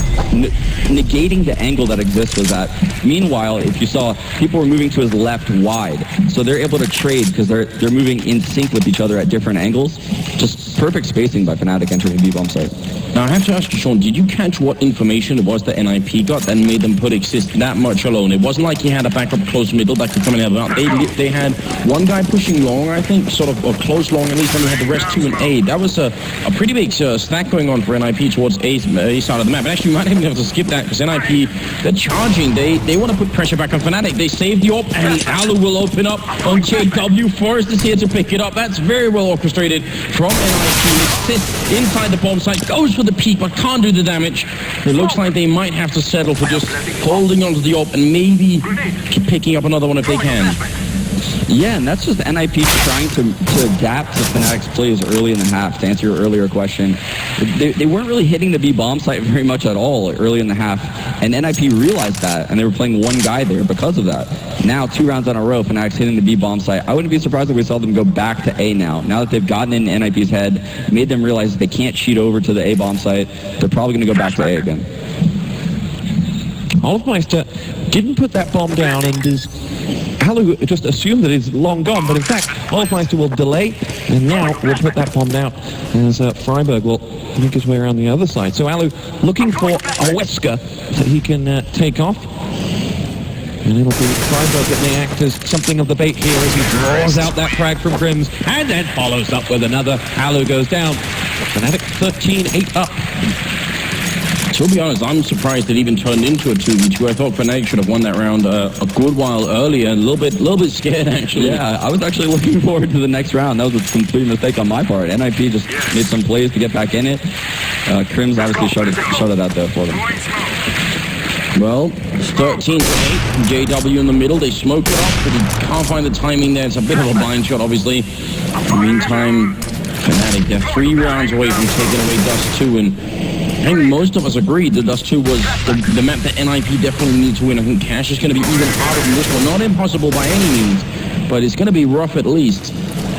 negating the angle that exists with that. Meanwhile, if you saw, people were moving to his left wide, so they're able to trade because they're moving in sync with each other at different angles. Just perfect spacing by Fnatic entering the B-bomb site. Now, I have to ask you, Sean, did you catch what information it was that NiP got that made them put Exist that much alone? It wasn't like he had a backup close middle that could come and help out. They had one guy pushing long, I think, sort of, or close long at least, and they had the rest 2 and A. That was a pretty big stack going on for NiP towards A side of the map. And actually, you might even have to skip that because NiP, they're charging. They want to put pressure back on Fnatic. They saved the AWP, and Alu will open up on JW. Forest is here to pick it up. That's very well orchestrated from NiP. Sits inside the bomb site, goes for the peak, but can't do the damage. It looks like they might have to settle for just holding onto the AWP and maybe picking up another one if they can. Yeah, and that's just NiP trying to adapt to Fnatic's plays early in the half, to answer your earlier question. They weren't really hitting the B bomb site very much at all early in the half, and NiP realized that, and they were playing one guy there because of that. Now, 2 rounds in a row, Fnatic's hitting the B bomb site. I wouldn't be surprised if we saw them go back to A now. Now that they've gotten in NiP's head, made them realize they can't cheat over to the A bomb site, they're probably going to go back to A again. Olofmeister didn't put that bomb down, and Halu just assumed that it's long gone, but in fact, Olofmeister will delay, and now will put that bomb down as Freiburg will make his way around the other side. So Halu looking for a whisker that he can take off. And it'll be Freiburg that may act as something of the bait here as he draws out that frag from Crims, and then follows up with another. Halu goes down. Fnatic 13-8 up. To be honest, I'm surprised it even turned into a 2v2. I thought Fnatic should have won that round a good while earlier. A little bit scared, actually. Yeah, I was actually looking forward to the next round. That was a complete mistake on my part. NiP just made some plays to get back in it. Crims obviously shut it out there for them. Well, it's 13-8. JW in the middle. They smoke it off, but he can't find the timing there. It's a bit of a blind shot, obviously. In the meantime, Fnatic, they're 3 rounds away from taking away Dust 2, and I think most of us agreed that Dust 2 was the map that NiP definitely needed to win. I think Cash is going to be even harder than this one. Not impossible by any means, but it's going to be rough at least.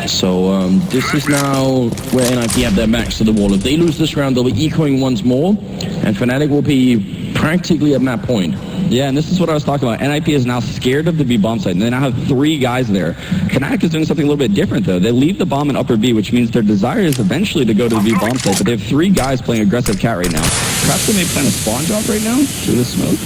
So this is now where NiP have their backs to the wall. If they lose this round, they'll be echoing once more, and Fnatic will be practically at map point. Yeah, and this is what I was talking about. NiP is now scared of the B bomb site, and they now have 3 guys there. Fnatic is doing something a little bit different, though. They leave the bomb in upper B, which means their desire is eventually to go to the B bomb site, but they have 3 guys playing aggressive cat right now. Perhaps they may plan a spawn drop right now through the smoke.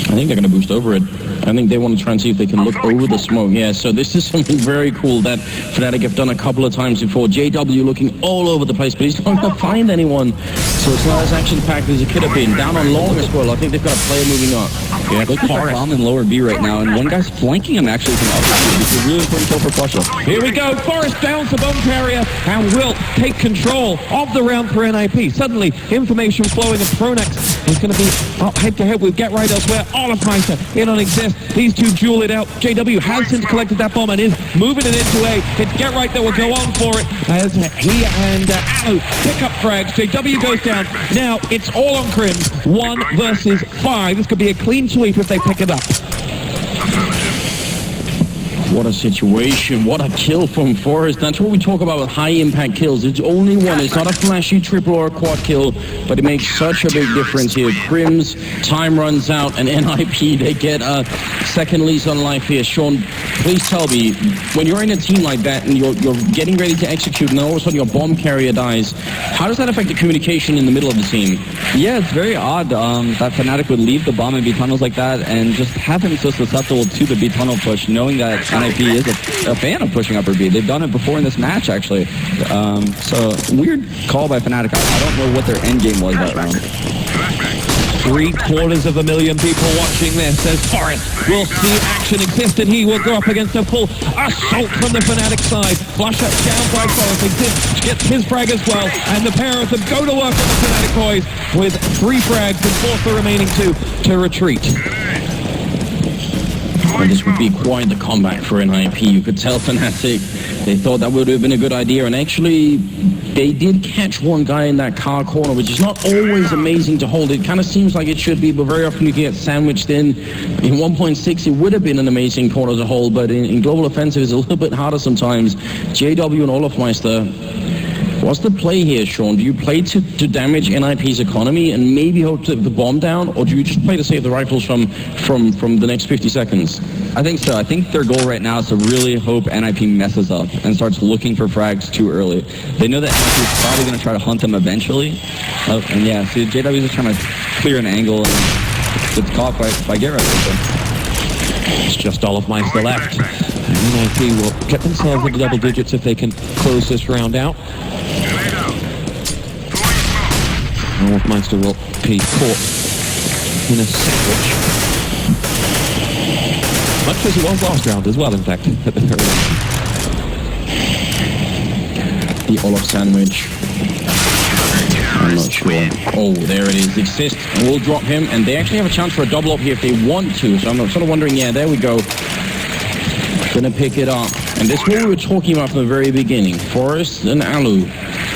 I think they're going to boost over it. I think they want to try and see if they can look over the smoke. Yeah, so this is something very cool that Fnatic have done a couple of times before. JW looking all over the place, but he's not going to find anyone. So it's not as action-packed as it could have been. Down on long as well. I think they've got a player moving up. Yeah, look at the bomb in lower B right now, and one guy's flanking him actually from upper B. It's a really important kill for Prussia. Here we go. Forest downs the bomb carrier and will take control of the round for NiP. Suddenly, information flowing, and Pronax is going to be up head-to-head with Get Right elsewhere. Olofmeister in on Exist. These two duel it out. JW has since collected that bomb and is moving it into A. It's Get Right that will go on for it as he and Alu pick up frags. JW goes down. Now it's all on Crims. 1 versus 5. This could be a clean sweep if they pick it up. What a situation. What a kill from Forest. That's what we talk about with high-impact kills. It's only one. It's not a flashy triple or a quad kill, but it makes such a big difference here. Crims, time runs out, and NiP, they get a second lease on life here. Sean, please tell me, when you're in a team like that and you're getting ready to execute, and all of a sudden your bomb carrier dies, how does that affect the communication in the middle of the team? Yeah, it's very odd that Fnatic would leave the bomb in B tunnels like that and just have him so susceptible to the B tunnel push, knowing that NiP is a fan of pushing upper B. They've done it before in this match, actually. So, weird call by Fnatic. I don't know what their end game was that round. 750,000 people watching this as Forest will see action exist, and he will go up against a full assault from the Fnatic side. Flush up down by Forest. Exist gets his frag as well, and the pair of them go to work on the Fnatic boys with 3 frags and force the remaining 2 to retreat. And this would be quite the comeback for NiP. You could tell Fnatic, they thought that would have been a good idea, and actually they did catch one guy in that car corner, which is not always amazing to hold. It kind of seems like it should be, but very often you get sandwiched in. In 1.6 it would have been an amazing corner to hold, but in global offensive it's a little bit harder sometimes. JW and Olofmeister, what's the play here, Sean? Do you play to damage NiP's economy and maybe hope to the bomb down, or do you just play to save the rifles from the next 50 seconds? I think so. I think their goal right now is to really hope NiP messes up and starts looking for frags too early. They know that NiP is probably going to try to hunt them eventually. And yeah, see, JW is just trying to clear an angle, and it's caught by Get Right. It's just Olofmeister left. And NiP will get themselves into double digits if they can close this round out. Olofmeister will be caught in a sandwich. Much as he was last round as well, in fact, at the very end. The Olof sandwich. I'm not sure. Oh, there it is. Exist will drop him, and they actually have a chance for a double up here if they want to. So I'm sort of wondering, yeah, there we go. gonna pick it up. And this is what we were talking about from the very beginning. Forest and Alu.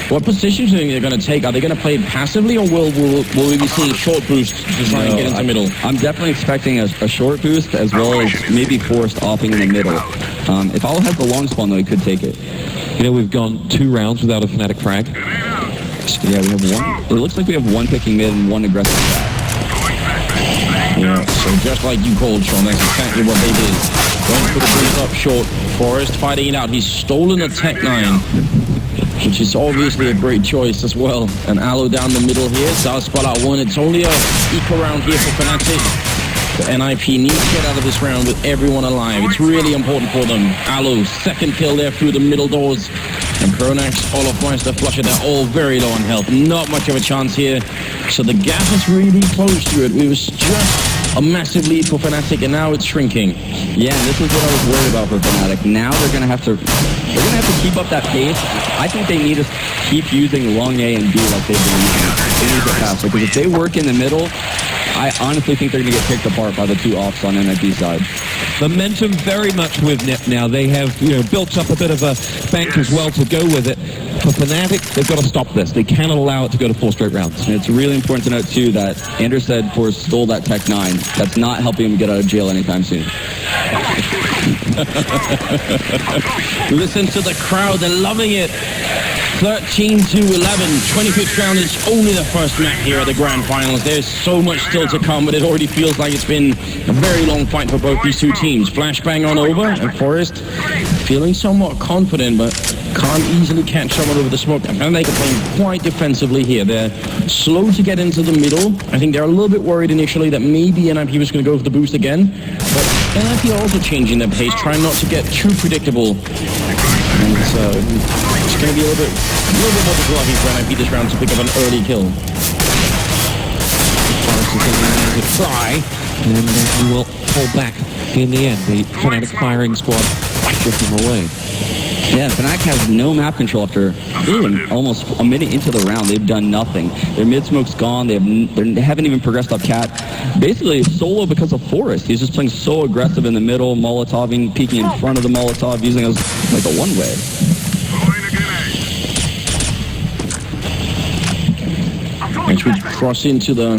What positions do you think they're gonna take? Are they gonna play it passively, or will we be seeing short boosts to try and get into the middle? I'm definitely expecting a short boost as well as maybe Forest offing in the middle. If Alu has the long spawn, though, he could take it. You know, we've gone 2 rounds without a Fnatic frag. Yeah, we have one. It looks like we have one picking mid and one aggressive back. Yeah, so just like you called, Sean, that's exactly what they did. Going for the boost up short. Forest fighting it out. He's stolen a Tech 9, which is obviously a great choice as well. And Alu down the middle here. Does spot out one. It's only a eco round here for Fnatic. The NiP needs to get out of this round with everyone alive. It's really important for them. Alu, second kill there through the middle doors. And Pronax, Olofmeister, Flusher, they're all very low on health. Not much of a chance here. So the gap is really close to it. It was just a massive lead for Fnatic, and now it's shrinking. Yeah, and this is what I was worried about for Fnatic. Now they're gonna have to keep up that pace. I think they need to keep using long A and B like they've been using. They need to pass, because if they work in the middle, I honestly think they're going to get picked apart by the 2 offs on NiP side. Momentum very much with NiP now. They have, built up a bit of a bank as well to go with it. For Fnatic, they've got to stop this. They cannot allow it to go to 4 straight rounds. And it's really important to note, too, that Anders said Forrest stole that Tech 9. That's not helping him get out of jail anytime soon. Listen to the crowd. They're loving it. 13-11, 25th round is only the first map here at the Grand Finals. There's so much still to come, but it already feels like it's been a very long fight for both these 2 teams. Flashbang on over, and Forest feeling somewhat confident, but can't easily catch someone over the smoke. And they can play quite defensively here. They're slow to get into the middle. I think they're a little bit worried initially that maybe NiP was going to go for the boost again, but NiP are also changing their pace, trying not to get too predictable. And so it's going to be a little bit more difficult for NiP this round to pick up an early kill. Forrest is going to try, and then he will pull back in the end. The Fnatic firing squad shift him away. Yeah, Fnatic has no map control after almost a minute into the round. They've done nothing. Their mid-smoke's gone. They haven't even progressed up Cat. Basically, solo because of Forrest. He's just playing so aggressive in the middle, Molotoving, peeking in front of the Molotov, using it as like a one-way. As we cross into the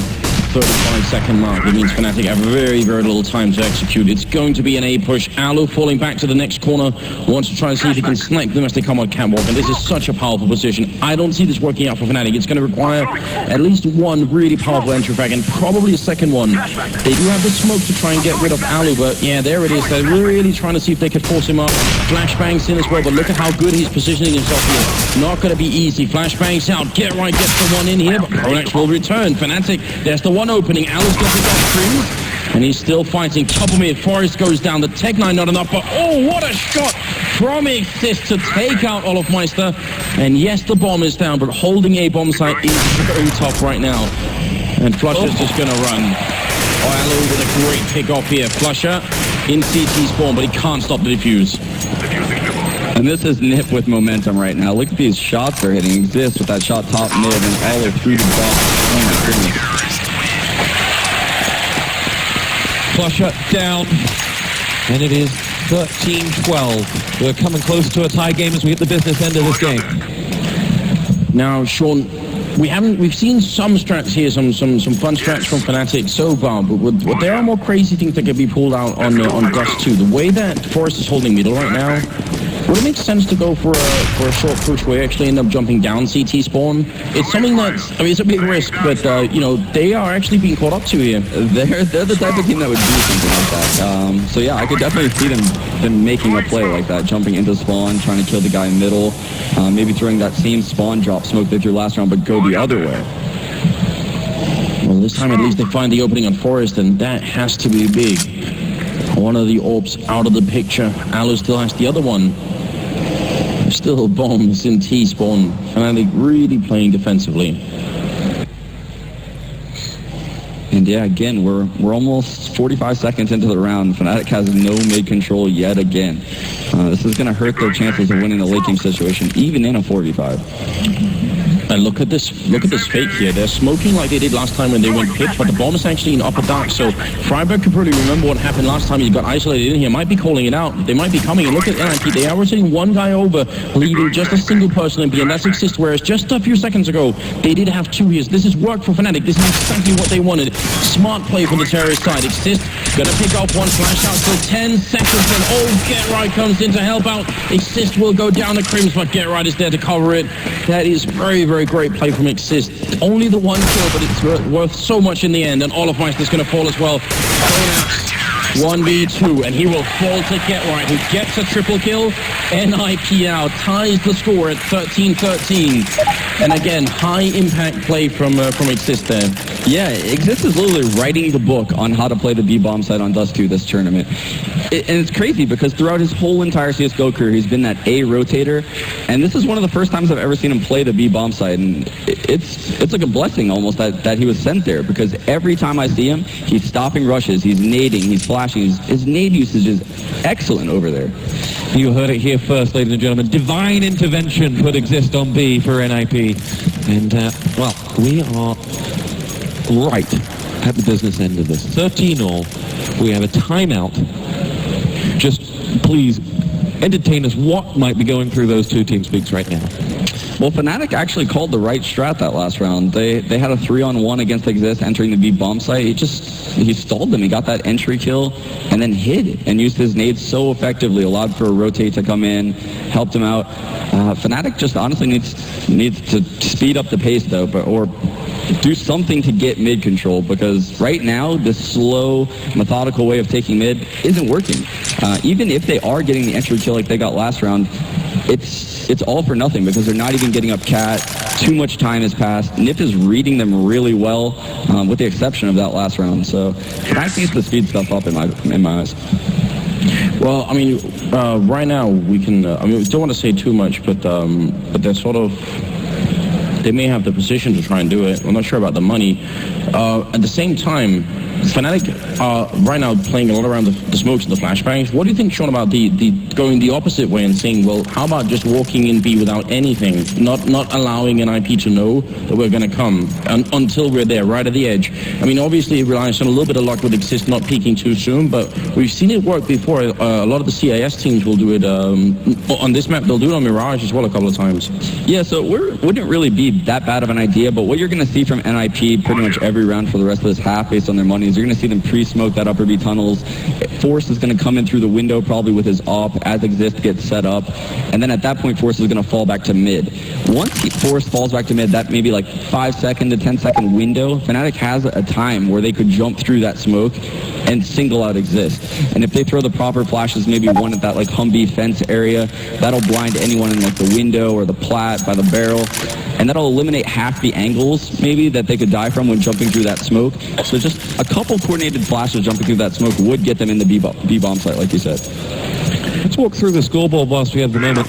35-second mark, it means Fnatic have very, very little time to execute. It's going to be an A push. Alu falling back to the next corner, wants to try and see if he can snipe them as they come on catwalk, and this is such a powerful position. I don't see this working out for Fnatic. It's going to require at least one really powerful entry frag, and probably a second one. They do have the smoke to try and get rid of Alu, but yeah, there it is. They're really trying to see if they can force him up. Flashbangs in as well, but look at how good he's positioning himself here. Not going to be easy. Flashbangs out. Get right, gets the one in here, but Pronax will return. Fnatic, there's the one opening. Alu's got his upstream, and he's still fighting. Top of mid, Forrest goes down. The Tech 9 not enough, but oh, what a shot from Exist to take out Olofmeister. And yes, the bomb is down, but holding a bomb site is very tough right now. And Flusher's just going to run. Alu with a great pick off here. Flusher in CT spawn, but he can't stop the defuse. And this is NiP with momentum right now. Look at these shots they're hitting. Exist with that shot top mid and Alu through the box. Oh my goodness. Flusher down, and it is 13-12. We're coming close to a tie game as we hit the business end of this game. Now, Sean, we've seen some strats here, some fun strats from Fnatic so far, but there are more crazy things that can be pulled out on Dust 2. The way that Forrest is holding middle right now, would it make sense to go for a short push where you actually end up jumping down CT spawn? It's something that's, I mean, it's a big risk, but they are actually being caught up to here. They're the type of team that would do something like that. So yeah, I could definitely see them making a play like that, jumping into spawn, trying to kill the guy in middle, maybe throwing that same spawn drop smoke they threw last round, but go the other way. Well, this time at least they find the opening on Forrest, and that has to be big. One of the orbs out of the picture. Alu still has the other one. Still bombs in T-spawn. Fnatic really playing defensively. And yeah, again, we're almost 45 seconds into the round. Fnatic has no mid control yet again. This is going to hurt their chances of winning the late game situation, even in a 4v5. And look at this fake here. They're smoking like they did last time when they went pit, but the bomb is actually in upper dark. So Freiburg could probably remember what happened last time. He got isolated in here. Might be calling it out. They might be coming. And look at NiP. They are rotating one guy over, leaving just a single person in B, and that's Exist. Whereas just a few seconds ago, they did have two here. This is work for Fnatic. This is exactly what they wanted. Smart play from the terrorist side. Exist gonna pick up one flash out for 10 seconds, and Get Right comes in to help out. Exist will go down the Crims, but Get Right is there to cover it. That is very, very great play from Exist. Only the one kill, but it's worth so much in the end, and Olofmeister's going to fall as well. 1v2, and he will fall to Get Right, who gets a triple kill. NiP out, ties the score at 13-13. And again, high impact play from Exist there. Yeah, Exist is literally writing the book on how to play the B-bomb side on Dust 2 this tournament. And it's crazy because throughout his whole entire CSGO career, he's been that A rotator, and this is one of the first times I've ever seen him play the B-bomb side, and it's like a blessing almost that he was sent there, because every time I see him, he's stopping rushes, he's nading, he's flashing, his nade usage is excellent over there. You heard it here first, ladies and gentlemen. Divine intervention put Exist on B for NiP. And, well, we are right at the business end of this. 13-all. We have a timeout. Just please entertain us. What might be going through those two team speaks right now? Well, Fnatic actually called the right strat that last round. They had a 3-on-1 against Exist entering the B bomb site. He stalled them. He got that entry kill and then hid and used his nades so effectively, allowed for a rotate to come in, helped him out. Fnatic just honestly needs to speed up the pace though, or do something to get mid control, because right now this slow, methodical way of taking mid isn't working. Even if they are getting the entry kill like they got last round, it's all for nothing because they're not even getting up cat. Too much time has passed. NiP is reading them really well, with the exception of that last round. So Fnatic needs to speed stuff up in my eyes. Well, I mean, right now we can. I mean, we don't want to say too much, but they're sort of. They may have the position to try and do it. I'm not sure about the money. At the same time, Fnatic are right now playing a lot around the smokes and the flashbangs. What do you think, Sean, about the going the opposite way and saying, well, how about just walking in B without anything, not allowing NiP to know that we're going to come until we're there, right at the edge? I mean, obviously it relies on a little bit of luck with Exist not peaking too soon, but we've seen it work before. A lot of the CIS teams will do it on this map. They'll do it on Mirage as well a couple of times. Yeah, so it wouldn't really be that bad of an idea, but what you're going to see from NiP pretty much every round for the rest of this half based on their money is you're going to see them pre-smoke that upper B tunnels. Force is going to come in through the window probably with his op as Exist gets set up, and then at that point Force is going to fall back to mid. Once Force falls back to mid, that maybe like 5-second to 10-second window, Fnatic has a time where they could jump through that smoke and single out Exist. And if they throw the proper flashes, maybe one at that like Humvee fence area, that'll blind anyone in like the window or the plat by the barrel, and that'll eliminate half the angles maybe that they could die from when jumping through that smoke. So just a couple coordinated flashes jumping through that smoke would get them in the B-bomb site, like you said. Let's walk through the scoreboard whilst we have the moment.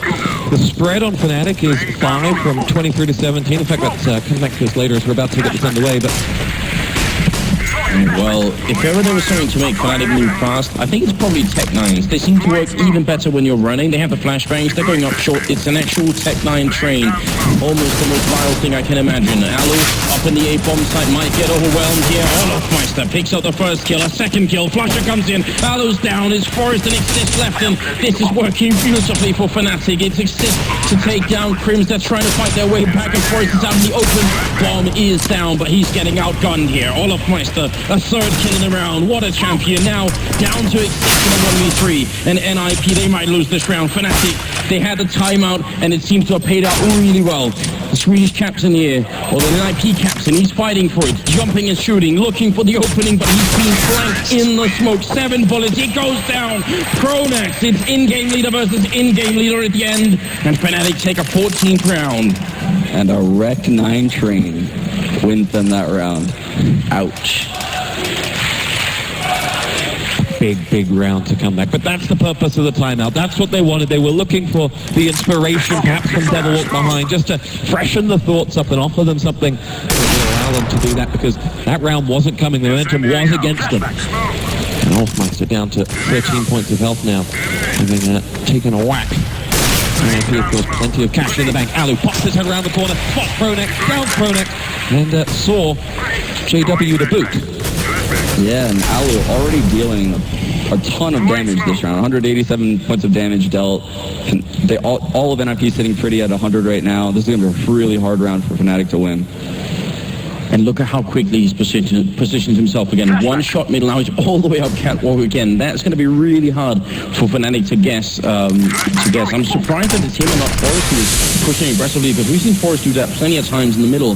The spread on Fnatic is 5 from 23 to 17. In fact, let's come back to this later as we're about to get this underway, but Well, if ever there was something to make Fnatic move fast, I think it's probably Tech 9s. They seem to work even better when you're running. They have the flashbangs, they're going up short. It's an actual Tech 9 train. Almost the most vile thing I can imagine. Alu up in the A-bomb site might get overwhelmed here. Olofmeister picks up the first kill, a second kill. Flusher comes in, Alu's down, it's Forest and Exist left, and this is working beautifully for Fnatic. It's Exist to take down Crims. They're trying to fight their way back, and Forest is out in the open. Bomb is down, but he's getting outgunned here. Olofmeister, a third kill in the round. What a champion. Now down to Exist in a 1v3. And NiP, they might lose this round. Fnatic, they had the timeout, and it seems to have paid out really well. The Swedish captain here, or the NiP captain, he's fighting for it. Jumping and shooting, looking for the opening, but he's being flanked in the smoke. 7 bullets, he goes down. Pronax, it's in-game leader versus in-game leader at the end. And Fnatic take a 14th round. And a Rec 9 train wins them that round. Ouch. Big round to come back. But that's the purpose of the timeout. That's what they wanted. They were looking for the inspiration, perhaps from Devil Walk Behind, just to freshen the thoughts up and offer them something that would allow them to do that, because that round wasn't coming. The momentum was against them. And Olofmeister down to 13 points of health now, having taken a whack NiP, of course, plenty of cash in the bank. Alu pops his head around the corner, spots Pronex, grounds Pronex, and saw JW to boot. Yeah, and Alu already dealing a ton of damage this round. 187 points of damage dealt. All of NiP sitting pretty at 100 right now. This is going to be a really hard round for Fnatic to win. And look at how quickly he's positioned himself again. One shot middle, now he's all the way up catwalk again. That's going to be really hard for Fnatic to guess. I'm surprised that the team and not Forest is pushing aggressively, because we've seen Forest do that plenty of times in the middle.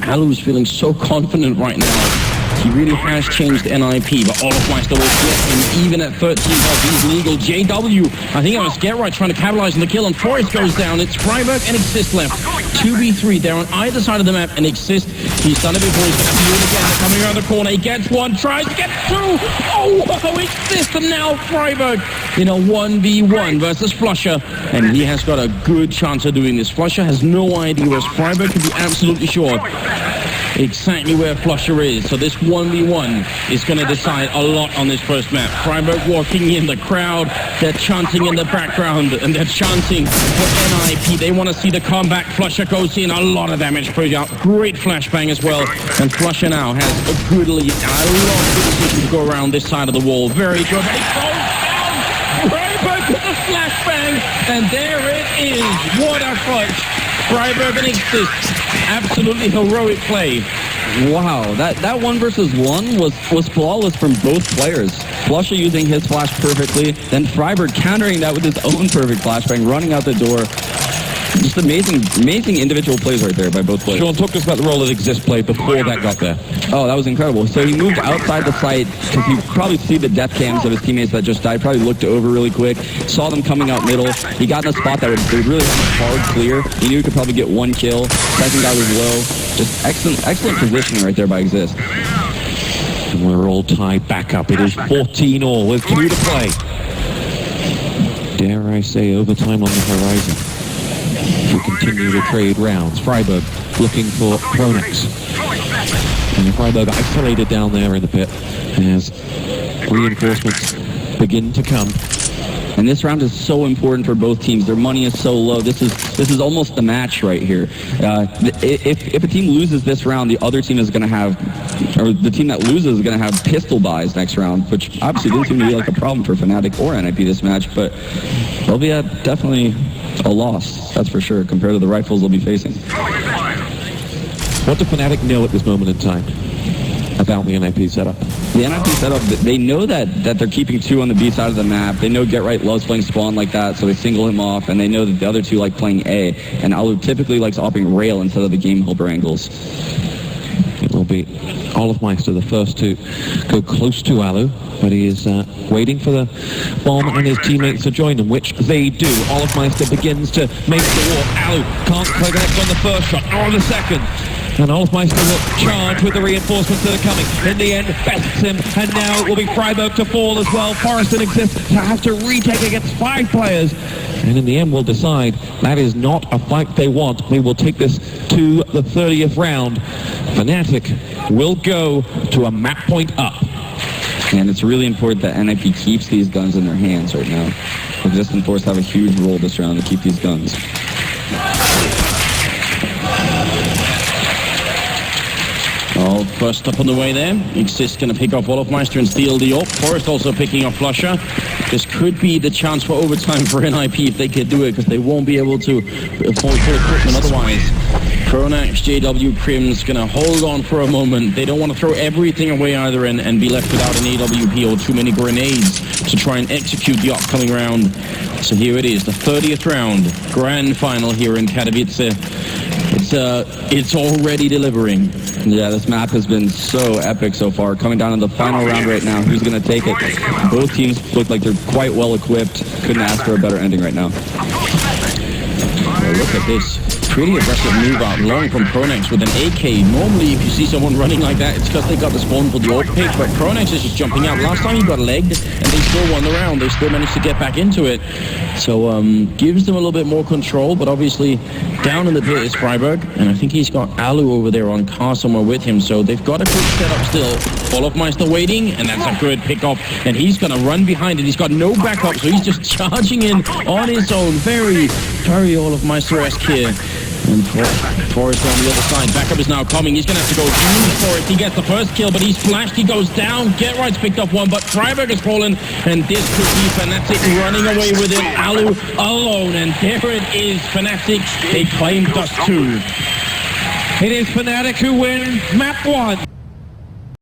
Alu's feeling so confident right now. He really has changed NiP, but Olofmeister will get him even at 13 health. He's legal. JW, I think I was get right trying to capitalize on the kill, and Forest goes down. It's Freiburg and Exist left. 2v3. They're on either side of the map, and Exist, he's done it before. He's going to have to do it again. They're coming around the corner. He gets one, tries to get two. Oh, Exist, and now Freiburg in a 1v1 versus Flusher, and he has got a good chance of doing this. Flusher has no idea, whereas Freiburg can be absolutely sure exactly where Flusher is. So this 1v1 is going to decide a lot on this first map. Freiburg walking in the crowd, they're chanting in the background, and they're chanting for NiP. They want to see the comeback. Flusher goes in, a lot of damage put out. Great flashbang as well, and Flusher now has a good lead. I love the decision to go around this side of the wall. Very good. But it goes down. Freiburg with the flashbang, and there it is. What a clutch. Freiburg and Exist. Absolutely heroic play. Wow, that 1 versus 1 was flawless from both players. Flusher using his flash perfectly, then Freiburg countering that with his own perfect flashbang, running out the door. Just amazing individual plays right there by both players. Sean, talk to us about the role that Exist played before that got there. Oh, that was incredible. So he moved outside the site, because you probably see the death cams of his teammates that just died, probably looked over really quick, saw them coming out middle. He got in a spot that would really have a hard clear. He knew he could probably get one kill. Second guy was low. Just excellent positioning right there by Exist. And we're all tied back up. It is 14-all with 2 to play. Dare I say overtime on the horizon. We continue to trade rounds. Freiburg looking for Pronex. And Freiburg isolated down there in the pit as reinforcements begin to come. And this round is so important for both teams. Their money is so low. This is almost the match right here. If a team loses this round, the other team is going to have, or the team that loses is going to have pistol buys next round, which obviously didn't seem to be like a problem for Fnatic or NiP this match, but they'll be at definitely a loss, that's for sure, compared to the rifles they'll be facing. What do Fnatic know at this moment in time about the NiP setup? The NiP setup, they know that they're keeping 2 on the B side of the map. They know Get Right loves playing spawn like that, so they single him off, and they know that the other 2 like playing A, and Alu typically likes opting rail instead of the game helper angles. It will be Olofmeister, the first to go close to Alu, but he is waiting for the bomb and his teammates to join him, which they do. Olofmeister begins to make the walk. Alu can't connect on the first shot, nor on the second. And Olofmeister will charge with the reinforcements that are coming. In the end, bests him, and now it will be Freiburg to fall as well. Forest and Exist to have to retake against 5 players. And in the end, we'll decide that is not a fight they want. We will take this to the 30th round. Fnatic will go to a map point up. And it's really important that NiP keeps these guns in their hands right now. Exist and Force have a huge role this round to keep these guns. Oh, first up on the way there. Exist going to pick off Olofmeister and steal the AWP. Forest also picking off Flusher. This could be the chance for overtime for NiP if they could do it, because they won't be able to afford full equipment otherwise. Pronex, JW, Crim's going to hold on for a moment. They don't want to throw everything away either and be left without an AWP or too many grenades to try and execute the upcoming round. So here it is, the 30th round, grand final here in Katovice. It's already delivering. Yeah, this map has been so epic so far. Coming down to the final round right now. Who's going to take it? Both teams look like they're quite well equipped. Couldn't ask for a better ending right now. Well, look at this. Pretty aggressive move out long from Pronex with an AK. Normally, if you see someone running like that, it's because they got the spawn for the AWP pick, but Pronex is just jumping out. Last time he got legged, and they still won the round. They still managed to get back into it. So, gives them a little bit more control, but obviously, down in the pit is Freiburg, and I think he's got Alu over there on car somewhere with him, so they've got a quick setup still. Olofmeister waiting, and that's a good pickup, and he's going to run behind it. He's got no backup, so he's just charging in on his own. Very, very Olofmeister-esque here. And Forrest on the other side. Backup is now coming. He's going to have to go huge for it. He gets the first kill, but he's flashed. He goes down. Get Right's picked up one, but Freiburg has fallen, and this could be Fnatic running away with it. Alu alone, and there it is. Fnatic, they claimed us too. It is Fnatic who win map 1.